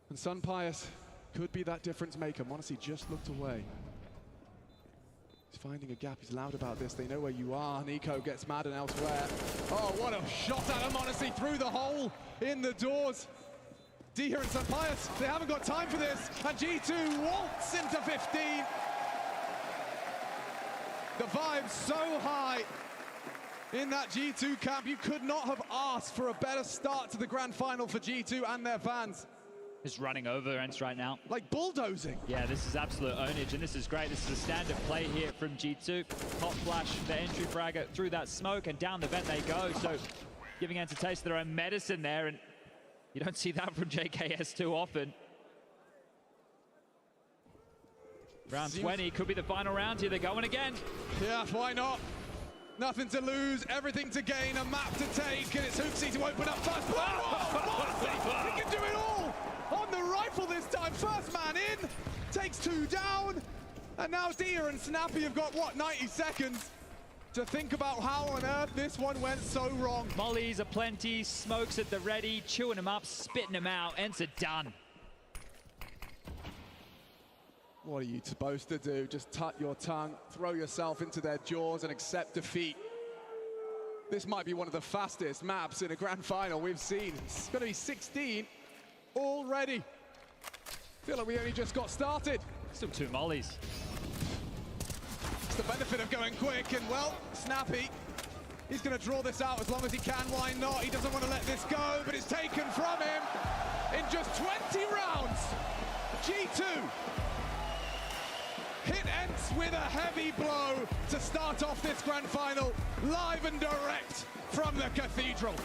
And Sampaius could be that difference maker. m0NESY just looked away. He's finding a gap. He's loud about this. They know where you are. NiKo gets Madden elsewhere. Oh, what a shot out of m0NESY through the hole in the doors. Diha and Sampaius, they haven't got time for this. And G2 waltz into 15. The vibe's so high in that G2 camp. You could not have asked for a better start to the grand final for G2 and their fans. Just running over Ents right now. Like bulldozing. Yeah, this is absolute ownage, and this is great. This is a standard play here from G2. Hot flash, the entry fragger through that smoke, and down the vent they go. So giving Ents a taste of their own medicine there, and you don't see that from JKS too often. Round 20 could be the final round here. They're going again. Yeah, why not? Nothing to lose, everything to gain, a map to take, and it's HooXi to open up first. Oh, he can do it all! On the rifle this time, first man in, takes 2 down, and now Diha and Snappy have got, what, 90 seconds to think about how on earth this one went so wrong. Mollies aplenty, smokes at the ready, chewing them up, spitting them out. Ents are done. What are you supposed to do? Just tut your tongue, throw yourself into their jaws and accept defeat. This might be one of the fastest maps in a grand final we've seen. It's going to be 16 already. Feel like we only just got started. Still 2 mollies. It's the benefit of going quick, and well, Snappy, he's going to draw this out as long as he can. Why not? He doesn't want to let this go, but it's taken from him in just 20 rounds. G2 hit Ents with a heavy blow to start off this grand final, live and direct from the Cathedral.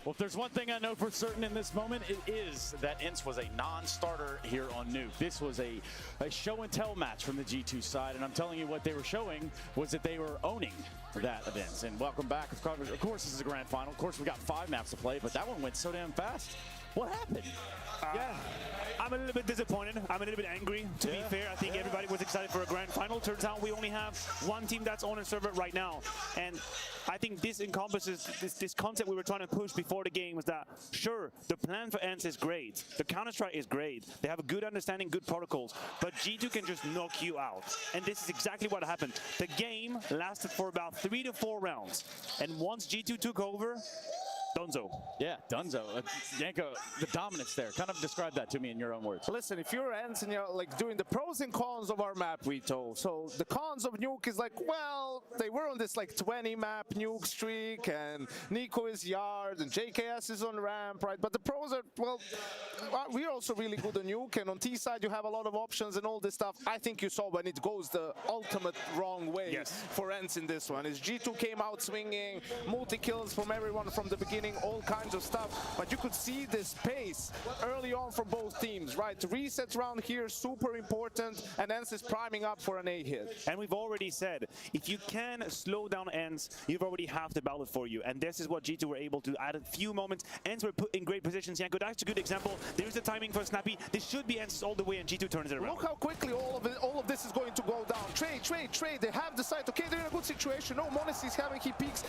Well, if there's one thing I know for certain in this moment, it is that Ents was a non-starter here on Nuke. This was a show and tell match from the G2 side, and I'm telling you what they were showing was that they were owning that event. And welcome back. Of course, this is a grand final. Of course, we got 5 maps to play, but that one went so damn fast. What happened? Yeah, I'm a little bit disappointed. I'm a little bit angry, to be fair. I think everybody was excited for a grand final. Turns out we only have one team that's on a server right now. And I think this encompasses this concept we were trying to push before the game was that, sure, the plan for Ents is great. The Counter-Strike is great. They have a good understanding, good protocols. But G2 can just knock you out. And this is exactly what happened. The game lasted for about 3 to 4 rounds. And once G2 took over, Dunzo. Yeah, Dunzo. Yanko, the dominance there. Kind of describe that to me in your own words. Listen, if you're Ents and you're like doing the pros and cons of our map, we told. So the cons of Nuke is like, well, they were on this like 20 map Nuke streak, and Nico is Yard, and JKS is on ramp, right? But the pros are, well, we're also really good on Nuke, and on T side you have a lot of options and all this stuff. I think you saw when it goes the ultimate wrong way for Ents in this one. Is G2 came out swinging, multi-kills from everyone from the beginning, all kinds of stuff, but you could see this pace early on for both teams, right? Reset round here, super important, and Ents is priming up for an A hit. And we've already said, if you can slow down Ents, you've already half the battle for you, and this is what G2 were able to add a few moments. Ents were put in great positions. Yanko, that's a good example. There's the timing for Snappy. This should be Ents all the way, and G2 turns it around. Look how quickly all of this is going to go down. Trade. They have the site. Okay, they're in a good situation. No, Monis is having, he peeks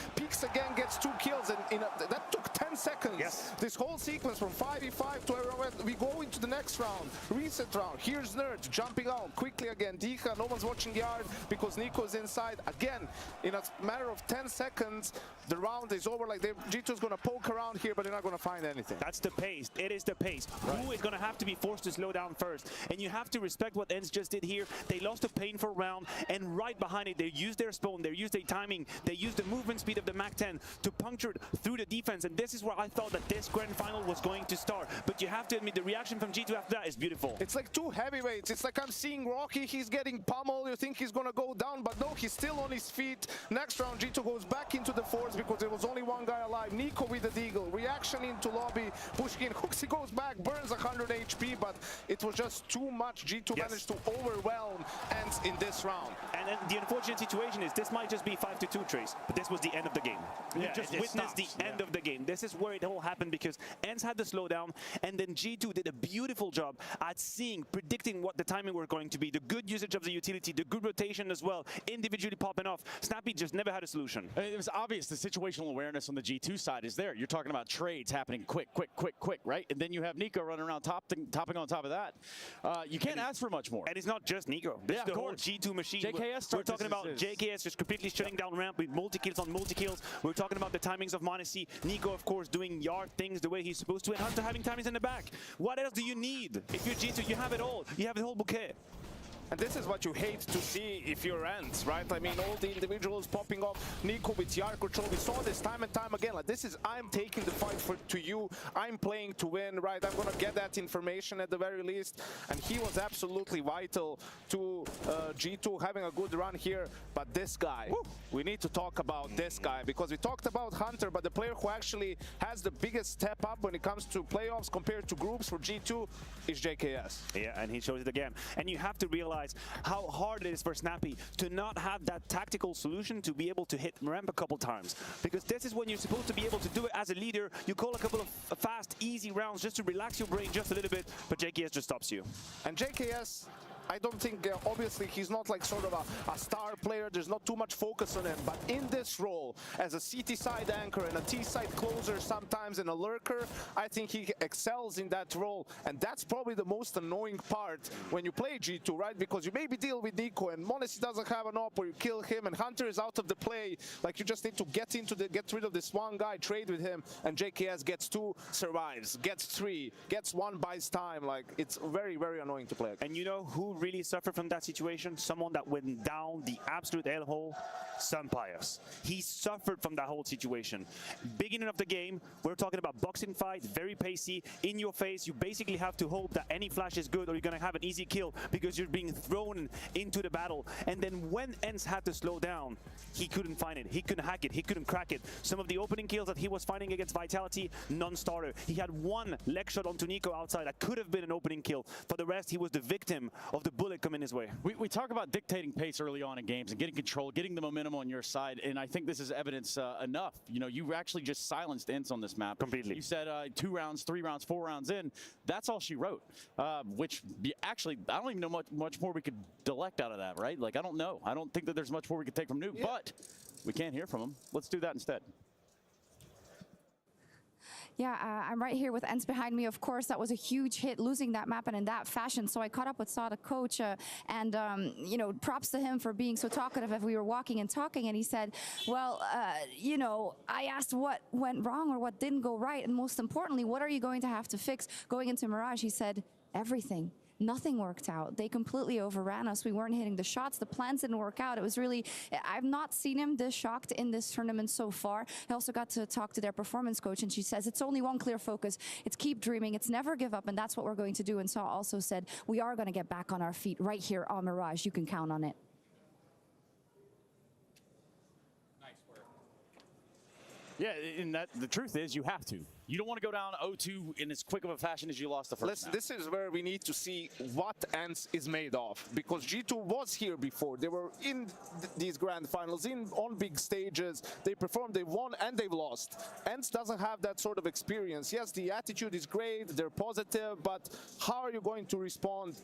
again, gets 2 kills, and that's That took 10 seconds. Yes. This whole sequence from 5v5 to everyone. We go into the next round. Reset round. Here's Nerd jumping out quickly again. Dika, no one's watching Yard because Nico's inside. Again, in a matter of 10 seconds, the round is over. Like G2's going to poke around here, but they're not going to find anything. That's the pace. It is the pace. Who is going to have to be forced to slow down first? And you have to respect what ENCE just did here. They lost a painful round, and right behind it, they used their spawn, they used their timing, they used the movement speed of the MAC-10 to puncture through the defense. And this is where I thought that this grand final was going to start. But you have to admit, the reaction from G2 after that is beautiful. It's like two heavyweights. It's like I'm seeing Rocky. He's getting pummeled. You think he's going to go down, but no, he's still on his feet. Next round, G2 goes back into the force because there was only one guy alive. Nico with the deagle. Reaction into lobby. Pushing in. Huxi goes back. Burns 100 HP, but it was just too much. G2 managed to overwhelm ENCE in this round. And then the unfortunate situation is this might just be 5-2, Trace, but this was the end of the game. We just witnessed the end of the game. This is where it all happened because ENCE had the slowdown, and then G2 did a beautiful job at seeing, predicting what the timing were going to be, the good usage of the utility, the good rotation as well, individually popping off. Snappy just never had a solution. It was obvious the situational awareness on the G2 side is there. You're talking about trades happening quick, right? And then you have Nico running around topping on top of that. You can't ask for much more. And it's not just Nico. It's the whole G2 machine. JKS we're talking about JKS just completely shutting down ramp with multi-kills on multi-kills. We're talking about the timings of m0NESY. Nico, of course, doing Yard things the way he's supposed to, and Hunter having timings in the back. What else do you need? If you're G2, you have it all. You have the whole bouquet. And this is what you hate to see if you're ENCE, right? I mean, all the individuals popping off. Nico with Yard control. We saw this time and time again. Like, this is, I'm taking the fight to you. I'm playing to win, right? I'm going to get that information at the very least. And he was absolutely vital to G2 having a good run here. But this guy, we need to talk about this guy because we talked about Hunter, but the player who actually has the biggest step up when it comes to playoffs compared to groups for G2 is JKS. Yeah, and he shows it again. And you have to realize how hard it is for Snappy to not have that tactical solution to be able to hit ramp a couple times. Because this is when you're supposed to be able to do it as a leader. You call a couple of fast, easy rounds just to relax your brain just a little bit, but JKS just stops you. And JKS, I don't think, obviously, he's not like sort of a star player. There's not too much focus on him. But in this role, as a CT side anchor and a T side closer sometimes and a lurker, I think he excels in that role. And that's probably the most annoying part when you play G2, right? Because you maybe deal with Nico and m0NESY doesn't have an op or you kill him and Hunter is out of the play. Like, you just need to get rid of this one guy, trade with him, and JKS gets 2, survives, gets 3, gets 1, buys time. Like, it's very, very annoying to play. And you know who really suffered from that situation? Someone that went down the absolute hellhole, Sunpius. He suffered from that whole situation. Beginning of the game, we're talking about boxing fight, very pacey, in your face. You basically have to hope that any flash is good or you're going to have an easy kill because you're being thrown into the battle. And then when ENCE had to slow down, he couldn't find it. He couldn't hack it. He couldn't crack it. Some of the opening kills that he was finding against Vitality, non-starter. He had one leg shot onto Nico outside that could have been an opening kill. For the rest, he was the victim of the bullet coming his way. We talk about dictating pace early on in games and getting control, getting the momentum on your side, and I think this is evidence enough. You know, you actually just silenced ENCE on this map. Completely. You said 2 rounds, 3 rounds, 4 rounds in. That's all she wrote, which actually, I don't even know much more we could delect out of that, right? Like, I don't know. I don't think that there's much more we could take from Nuke, but we can't hear from him. Let's do that instead. Yeah, I'm right here with ENCE behind me. Of course, that was a huge hit, losing that map and in that fashion. So I caught up with Sada, coach, and, you know, props to him for being so talkative as we were walking and talking. And he said, well, you know, I asked what went wrong or what didn't go right. And most importantly, what are you going to have to fix going into Mirage? He said, everything. Nothing worked out. They completely overran us. We weren't hitting the shots. The plans didn't work out. It was really, I've not seen him this shocked in this tournament so far. I also got to talk to their performance coach, and she says it's only one clear focus. It's keep dreaming. It's never give up, and that's what we're going to do. And Saw also said, we are going to get back on our feet right here on Mirage. You can count on it. Yeah, and the truth is you have to. You don't want to go down 0-2 in as quick of a fashion as you lost the first match. This is where we need to see what ENCE is made of, because G2 was here before. They were in these grand finals, on big stages. They performed, they won, and they've lost. ENCE doesn't have that sort of experience. Yes, the attitude is great, they're positive, but how are you going to respond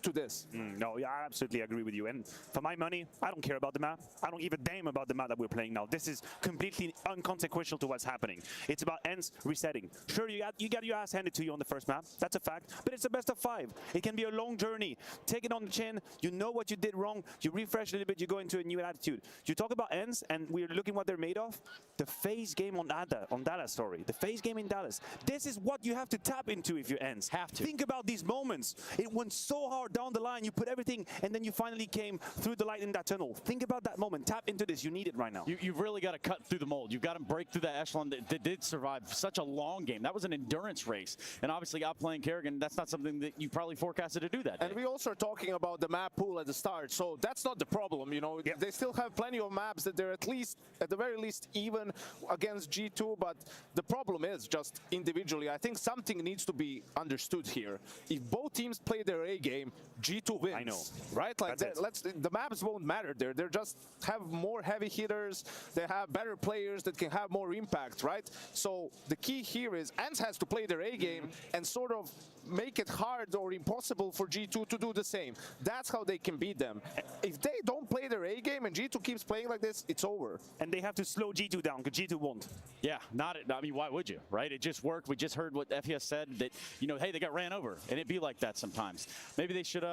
to this. No, yeah, I absolutely agree with you. And for my money, I don't care about the map. I don't give a damn about the map that we're playing now. This is completely inconsequential to what's happening. It's about ENCE resetting. Sure, you got your ass handed to you on the first map. That's a fact. But it's a best of 5. It can be a long journey. Take it on the chin. You know what you did wrong. You refresh a little bit. You go into a new attitude. You talk about ENCE, and we're looking what they're made of. The phase game on Dallas, sorry. The phase game in Dallas. This is what you have to tap into if you're ENCE. Have to. Think about these moments. It went so hard down the line. You put everything, and then you finally came through the light in that tunnel. Think about that moment. Tap into this. You need it right now. You've really got to cut through the mold. You've got to break through that echelon that did survive such a long game. That was an endurance race. And obviously outplaying Kerrigan, that's not something that you probably forecasted to do that day. And we also are talking about the map pool at the start, so that's not the problem, you know. They still have plenty of maps that they're at the very least even against G2, but the problem is just individually. I think something needs to be understood here. If both teams play their A game, G2 wins. I know. Right? Like the maps won't matter there. They just have more heavy hitters, they have better players that can have more impact, right? So the key here is ENCE has to play their A game and sort of make it hard or impossible for G2 to do the same. That's how they can beat them. If they don't play their A game and G2 keeps playing like this, it's over. And they have to slow G2 down, because G2 won't. Yeah, I mean, why would you, right? It just worked. We just heard what FES said, that, you know, hey, they got ran over, and it'd be like that sometimes. Maybe they should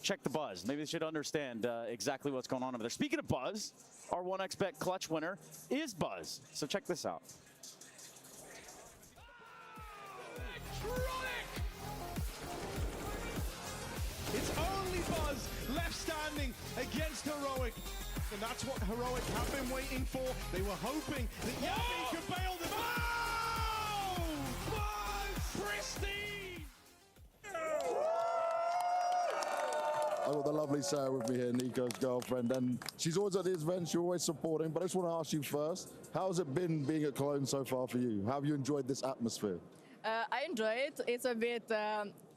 check the buzz. Maybe they should understand exactly what's going on over there. Speaking of buzz, our 1xBet clutch winner is Buzz. So check this out. It's only Buzz left standing against Heroic. And that's what Heroic have been waiting for. They were hoping that Yappy could bail them out. Oh! Buzz! Pristine! I've got the lovely Sarah with me here, Nico's girlfriend, and she's always at the events, you're always supporting, but I just want to ask you first, how's it been being at Cologne so far for you? How have you enjoyed this atmosphere? I enjoy it. It's a bit,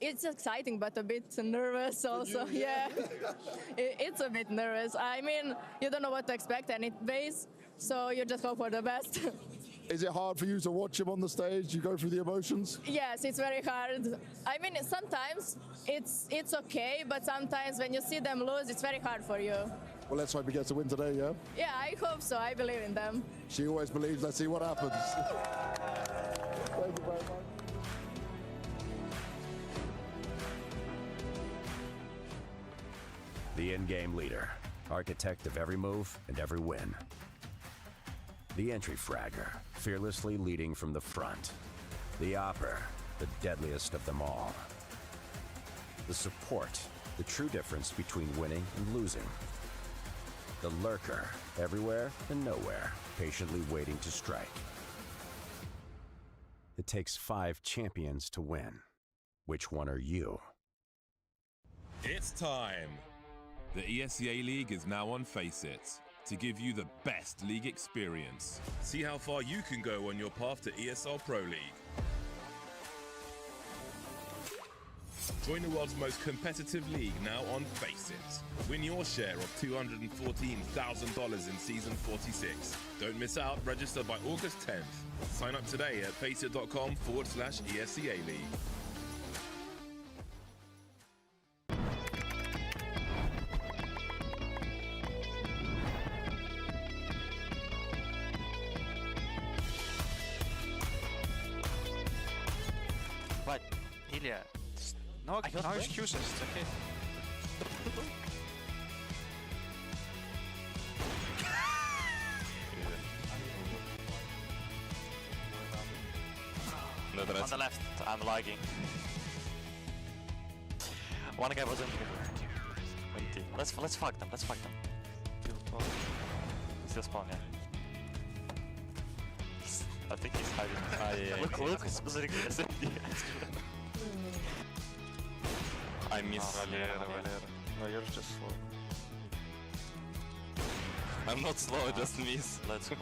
it's exciting, but a bit nervous also. Yeah, it's a bit nervous. I mean, you don't know what to expect anyways, so you just hope for the best. Is it hard for you to watch him on the stage? You go through the emotions? Yes, it's very hard. I mean, sometimes it's okay, but sometimes when you see them lose, it's very hard for you. Well, let's hope he gets a win today, yeah? Yeah, I hope so. I believe in them. She always believes. Let's see what happens. Thank you very much. The in-game leader, architect of every move and every win. The entry fragger, fearlessly leading from the front. The opper, the deadliest of them all. The support, the true difference between winning and losing. The lurker, everywhere and nowhere, patiently waiting to strike. It takes 5 champions to win. Which one are you? It's time! The ESEA League is now on FACEIT to give you the best league experience. See how far you can go on your path to ESL Pro League. Join the world's most competitive league now on FACEIT. Win your share of $214,000 in Season 46. Don't miss out, register by August 10th. Sign up today at faceit.com/ESEA League. But, Ilya, no excuses, it's okay. On the left, I'm lagging. One guy was in here. Let's fuck them, let's fuck them. Still spawn, yeah. I think he's hiding. Look, it's I miss Valera. No, you're just slow. I'm not slow, I just miss. Let's go.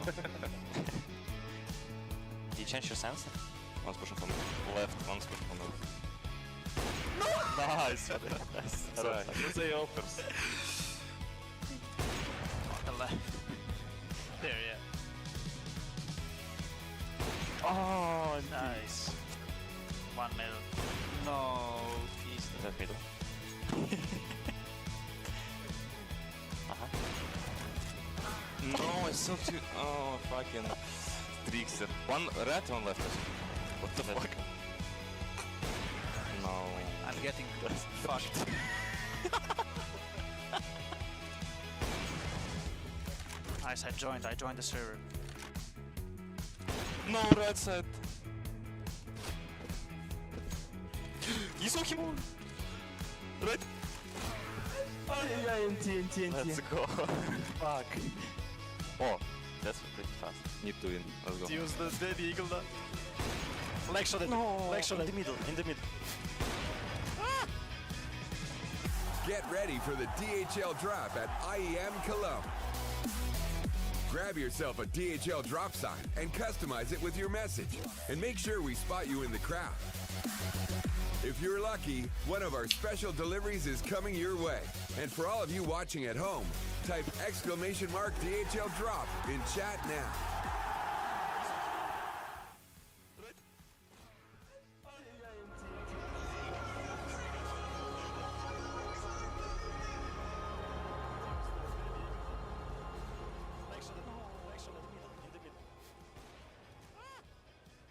Did you change your stance? One's pushing from left, one's pushing from left. No! Nice! Nice. Alright, let's say opens. On the left. There, yeah. Oh, nice. 1 middle. No, he's that middle. No, it's so too. Oh, fucking trickster. One red, one left. What the fuck? No. I'm getting fucked. Nice, I joined the server. No, red side. You saw him. Right. Oh yeah, NT. Let's go. Fuck. Oh, that's pretty fast. Need to win. Let's go. Use the dead eagle. Leg shot. No. Leg shot in the middle. Get ready for the DHL drop at IEM Cologne. Grab yourself a DHL drop sign and customize it with your message. And make sure we spot you in the crowd. If you're lucky, one of our special deliveries is coming your way. And for all of you watching at home, type !DHL drop in chat now.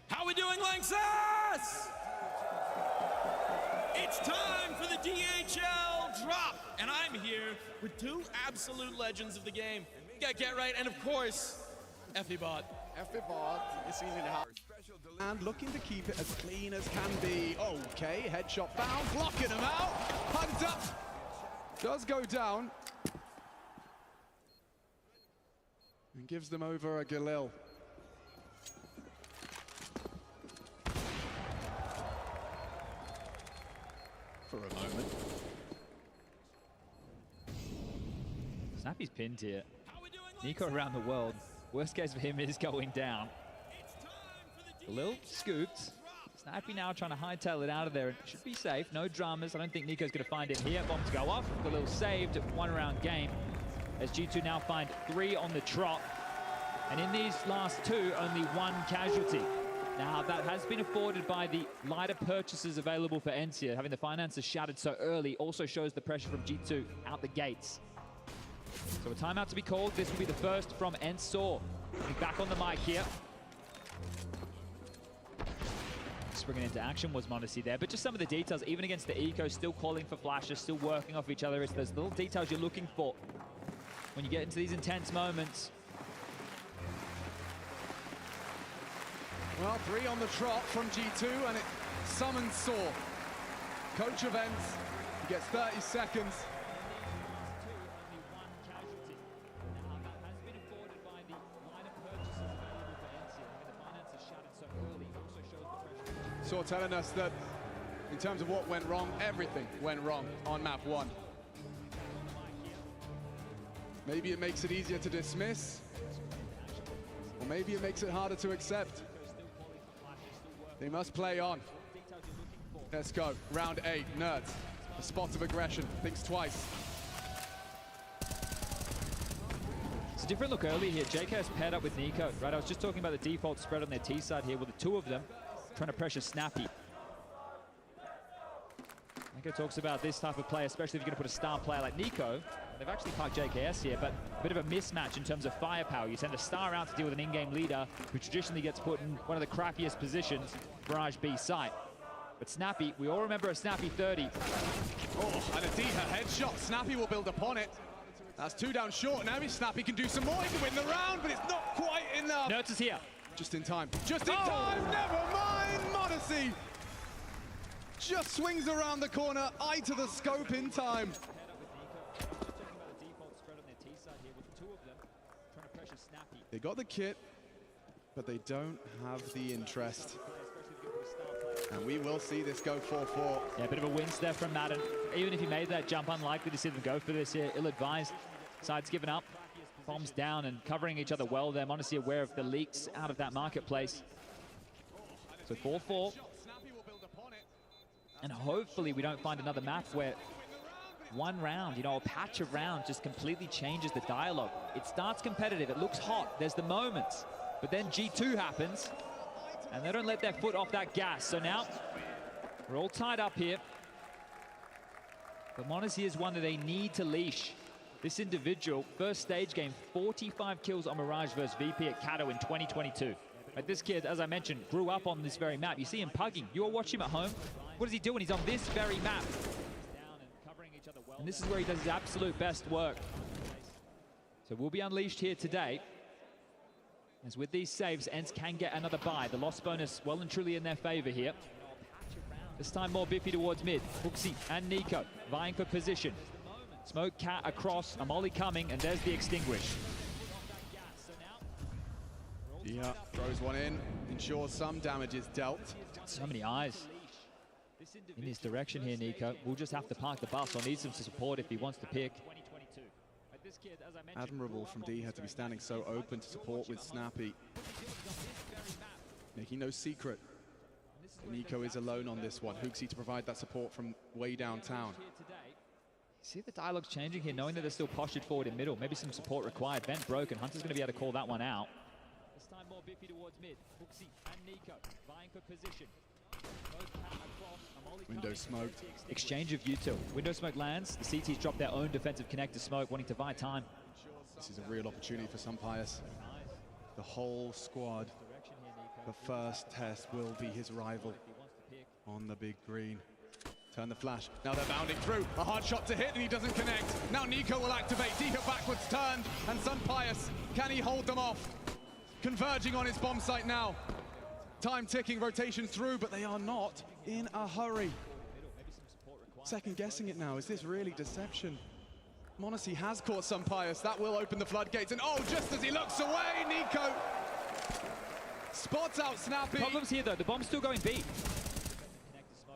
How we doing, Lanxess? It's time for the DHL drop, and I'm here with two absolute legends of the game. Get right, and of course, Effibot. Effibot is in the house. And looking to keep it as clean as can be. Okay, headshot found, blocking him out. Hugged up. Does go down. And gives them over a Galil. For a moment. Snappy's pinned here. Nico around the world. Worst case for him is going down. Galil scooped. Snappy now trying to hightail it out of there. It should be safe. No dramas. I don't think Nico's going to find it here. Bombs go off. Galil saved. 1 round game. As G2 now find 3 on the trot. And in these last 2, only 1 casualty. Now, that has been afforded by the lighter purchases available for Encia. Having the finances shattered so early also shows the pressure from G2 out the gates. So a timeout to be called. This will be the first from Ensor. Back on the mic here. Springing into action was m0NESY there, but just some of the details, even against the Eco, still calling for flashes, still working off each other. It's those little details you're looking for when you get into these intense moments. Well, 3 on the trot from G2, and it summons Saw. Coach events, he gets 30 seconds. Saw telling us that in terms of what went wrong, everything went wrong on map 1. Maybe it makes it easier to dismiss, or maybe it makes it harder to accept. They must play on. Let's go. Round 8. Nerds. A spot of aggression. Thinks twice. It's a different look early here. JKS paired up with Nico, right? I was just talking about the default spread on their T side here with the 2 of them trying to pressure Snappy. Nico talks about this type of play, especially if you're going to put a star player like Nico. They've actually parked JKS here, but a bit of a mismatch in terms of firepower. You send a star out to deal with an in-game leader who traditionally gets put in one of the crappiest positions, Barrage B site. But Snappy, we all remember a Snappy 30. Oh, and a Diha headshot. Snappy will build upon it. That's 2 down short. Now Snappy can do some more. He can win the round, but it's not quite enough. Nerds is here. Just in time. Just in time. Never mind. m0NESY just swings around the corner. Eye to the scope in time. They got the kit, but they don't have the interest. And we will see this go 4-4. Yeah, a bit of a wince there from Madden. Even if he made that jump, unlikely to see them go for this here. Ill-advised. Side's given up. Bombs down and covering each other well there. m0NESY aware of the leaks out of that marketplace. So 4-4. And hopefully we don't find another map where one round, you know, a patch of round just completely changes the dialogue. It starts competitive, it looks hot, there's the moments, but then G2 happens, and they don't let their foot off that gas. So now, we're all tied up here. But m0NESY is one that they need to leash. This individual, first stage game, 45 kills on Mirage versus VP at Kato in 2022. Like this kid, as I mentioned, grew up on this very map. You see him pugging. You all watch him at home. What is he doing? He's on this very map. And this is where he does his absolute best work. So we'll be unleashed here today. As with these saves, ENCE can get another buy. The loss bonus well and truly in their favor here. This time more Biffy towards mid. HooXi and NiKo vying for position. Smoke cat across, a molly coming, and there's the extinguish. Yeah, throws one in, ensures some damage is dealt. So many eyes in his direction here, NiKo. We'll just have to park the bus or need some support if he wants to pick. Admirable from DHER to be standing so open to support with Snappy. Making no secret, NiKo is alone on this one. HooXi to provide that support from way downtown. See the dialogue's changing here, knowing that they're still postured forward in middle. Maybe some support required. Vent broken. Hunter's going to be able to call that one out. This time more Biffy towards mid. HooXi and NiKo vying for position. Window smoked. Exchange of util. Window smoke lands. The CTs drop their own defensive connector smoke, wanting to buy time. This is a real opportunity for Sunpius. The whole squad. The first test will be his rival on the big green. Turn the flash. Now they're bounding through. A hard shot to hit and he doesn't connect. Now NiKo will activate. DHER backwards turned. And Sunpius, can he hold them off? Converging on his bomb site now. Time ticking, rotation through, but they are not in a hurry. Second guessing it now. Is this really deception? m0NESY has caught Sunpius. That will open the floodgates. And oh, just as he looks away, NiKo spots out Snappy. Problems here though. The bomb's still going B.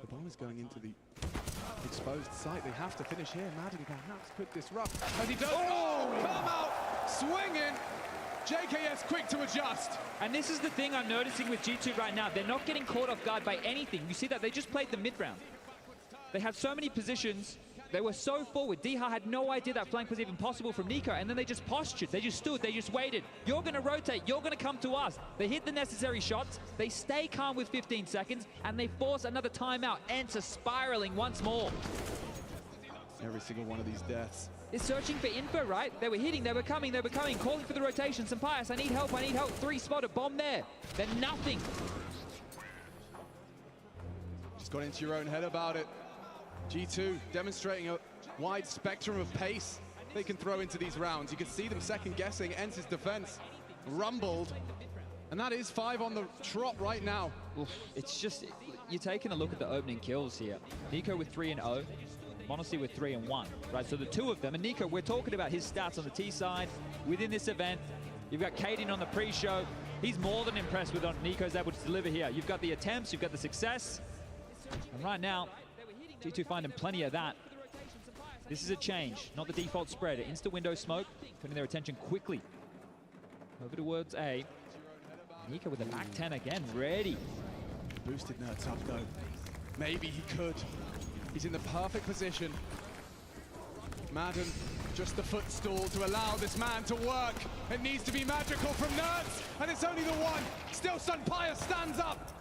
The bomb is going into the exposed site. They have to finish here. Madden perhaps could disrupt. As he does, oh, come out swinging. JKS quick to adjust. And this is the thing I'm noticing with G2 right now. They're not getting caught off guard by anything. You see that they just played the mid round. They had so many positions. They were so forward. DHER had no idea that flank was even possible from NiKo, and then they just postured. They just stood. They just waited. You're going to rotate. You're going to come to us. They hit the necessary shots. They stay calm with 15 seconds, and they force another timeout. ENCE spiraling once more. Every single one of these deaths. Is searching for info, right? They were hitting, they were coming, calling for the rotation. Sunpius, I need help. 3 spotted, bomb there. Then nothing. Just got into your own head about it. G2 demonstrating a wide spectrum of pace they can throw into these rounds. You can see them second guessing. ENCE's defense rumbled. And that is 5 on the trot right now. Oof, it's just, you're taking a look at the opening kills here. NiKo with 3 and 0. m0NESY with 3 and 1, right? So the two of them, and NiKo, we're talking about his stats on the T side within this event. You've got Kaden on the pre-show. He's more than impressed with what NiKo's able to deliver here. You've got the attempts, you've got the success. And right now, G2 finding plenty of that. This is a change, not the default spread. Insta window smoke, putting their attention quickly over towards A. NiKo with the back 10 again, ready. Boosted Nerds up though. Maybe he could. He's in the perfect position. Madden, just the footstool to allow this man to work. It needs to be magical from Nerds, and it's only the one. Still Sunpius stands up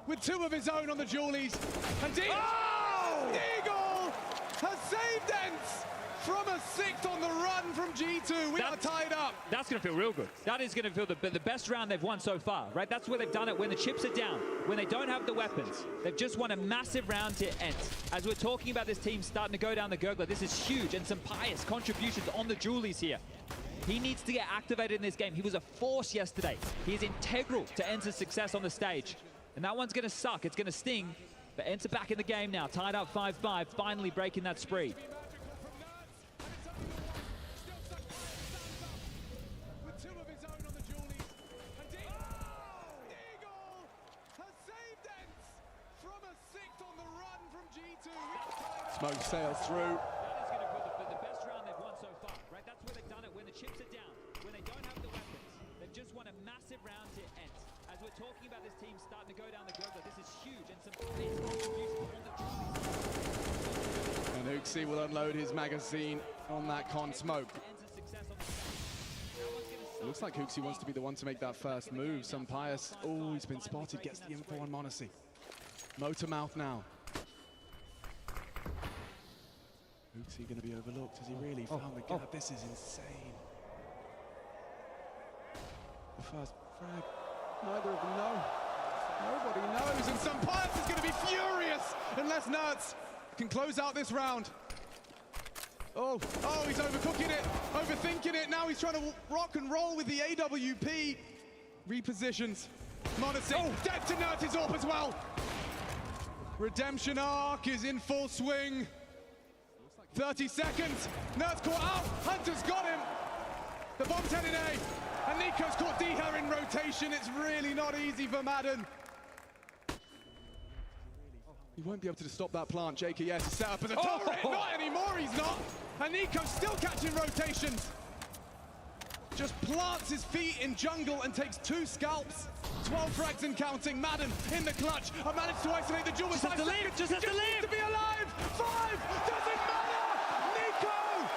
with 2 of his own on the Julies. And Deagle has saved ENCE from a 6th on the run from G2. We are tied up. That's going to feel real good. That is going to feel the best round they've won so far, right? That's where they've done it when the chips are down, when they don't have the weapons. They've just won a massive round to ENCE. As we're talking about this team starting to go down the gurgler, this is huge, and some pious contributions on the Julies here. He needs to get activated in this game. He was a force yesterday. He is integral to ENCE's success on the stage. And that one's going to suck. It's going to sting. But ENCE are back in the game now, tied up 5-5, finally breaking that spree. Smoke sails through. That is going to be the best round they've won so far, right? That's where they've done it when the chips are down, when they don't have the weapons. They've just won a massive round to ENCE. As we're talking about this team starting to go down the gurgler, this is huge, and some big contributions on the Julies. And HooXi will unload his magazine on that con smoke. It looks like HooXi wants to be the one to make that first move. Sunpius, oh, he's been spotted, gets the info on m0NESY. Motor mouth now. Huxi going to be overlooked? Has he really found the gap? This is insane. The first frag. Neither of them know. Nobody knows, and Sampayas is going to be furious unless Nertz can close out this round. Oh, he's overcooking it, overthinking it. Now he's trying to rock and roll with the AWP. Repositions. m0NESY, dead to Nertz's AWP as well. Redemption arc is in full swing. 30 seconds, Nertz caught out, Hunter's got him. The bomb's headed A, and NiKo's caught Diha in rotation. It's really not easy for Madden. He won't be able to stop that plant. JKS is set up as a turret. Not anymore, he's not. And NiKo's still catching rotations. Just plants his feet in jungle and takes 2 scalps. 12 frags and counting. Madden in the clutch. I managed to isolate the duel with 5 seconds. Just has to leave. To be alive. 5. Doesn't matter. NiKo.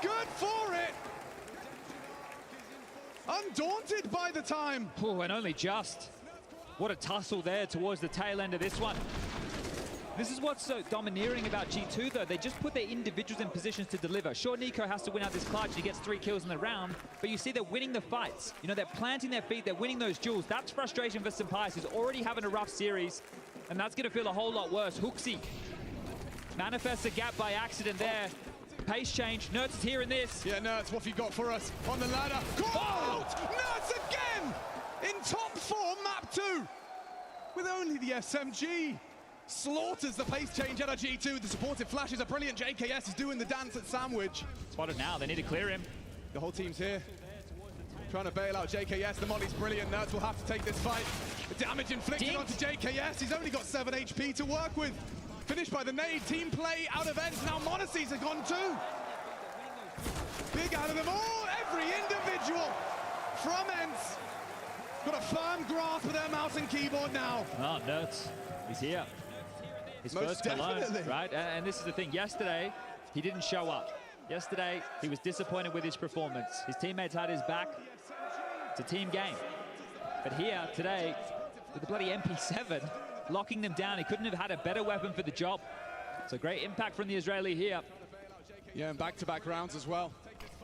Good for it. Undaunted by the time. Oh, and only just. What a tussle there towards the tail end of this one. This is what's so domineering about G2, though. They just put their individuals in positions to deliver. Sure, NiKo has to win out this clutch, and he gets 3 kills in the round, but you see they're winning the fights. You know, they're planting their feet, they're winning those duels. That's frustration for Sampayas, who's already having a rough series, and that's going to feel a whole lot worse. Huxi manifests a gap by accident there. Pace change. Nertz is here in this. Yeah, Nertz, what have you got for us on the ladder? Caught! Nertz again! In top 4, map 2, with only the SMG. Slaughters the pace change out of G2. The supportive flashes are brilliant. JKS is doing the dance at Sandwich. Spotted now, they need to clear him. The whole team's here, trying to bail out JKS. The molly's brilliant. Nertz will have to take this fight. The damage inflicted onto JKS. He's only got 7 HP to work with. Finished by the nade. Team play out of ends. Now m0NESY's have gone too. Big out of them all. Every individual from ends. Got a firm grasp of their mouse and keyboard now. Oh, Nertz, he's here. His Most first Cologne, definitely. right? And this is the thing. Yesterday, he didn't show up. Yesterday, he was disappointed with his performance. His teammates had his back. It's a team game. But here, today, with the bloody MP7, locking them down, he couldn't have had a better weapon for the job. So great impact from the Israeli here. Yeah, and back-to-back rounds as well.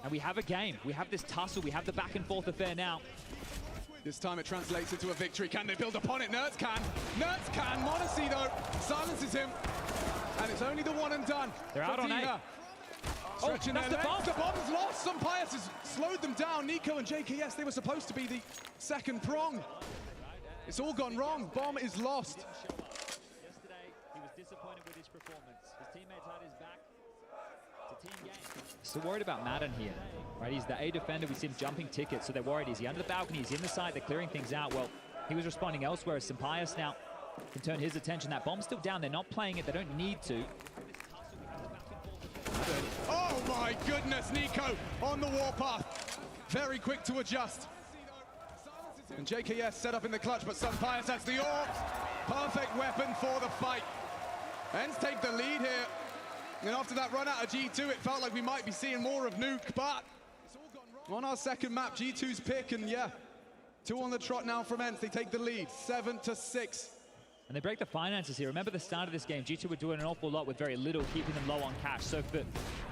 And we have a game. We have this tussle. We have the back-and-forth affair now. This time it translates into a victory. Can they build upon it? Nertz can. Nertz can. m0NESY, though, silences him. And it's only the one and done. They're out on A. Stretching that's their the legs. bomb. The bomb's lost. Sampayas has slowed them down. NiKo and JKS, they were supposed to be the second prong. It's all gone wrong. Bomb is lost. Yesterday, he was disappointed with his performance. His teammates had his back. It's a team game. Still worried about Madden here, right? He's the A defender. We see him jumping tickets, so they're worried. Is he under the balcony? He's in the side. They're clearing things out. Well, he was responding elsewhere. As Sampayas now can turn his attention. That bomb's still down. They're not playing it. They don't need to. Oh my goodness, NiKo on the warpath. Very quick to adjust. And JKS set up in the clutch, but Sampayas has the AWP. Perfect weapon for the fight. Ends take the lead here. And after that run out of G2, it felt like we might be seeing more of Nuke, but on our second map, G2's pick, and yeah, 2 on the trot now from Ents. They take the lead, 7-6. And they break the finances here. Remember the start of this game, G2 were doing an awful lot with very little, keeping them low on cash. So for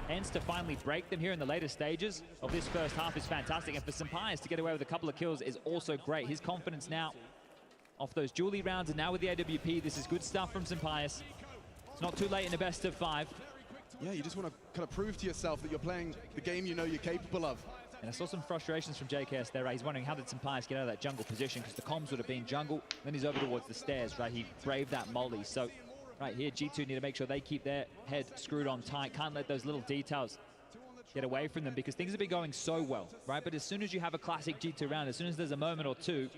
Ents to finally break them here in the later stages of this first half is fantastic. And for Sampayas to get away with a couple of kills is also great. His confidence now off those Julie rounds, and now with the AWP, this is good stuff from Sampayas. It's not too late in the best of 5. Yeah, you just want to kind of prove to yourself that you're playing the game you know you're capable of. And I saw some frustrations from JKS there, right? He's wondering how did Sampayas get out of that jungle position, because the comms would have been jungle. Then he's over towards the stairs, right? He braved that molly. So right here, G2 need to make sure they keep their head screwed on tight. Can't let those little details get away from them, because things have been going so well, right? But as soon as you have a classic G2 round, as soon as there's a moment or two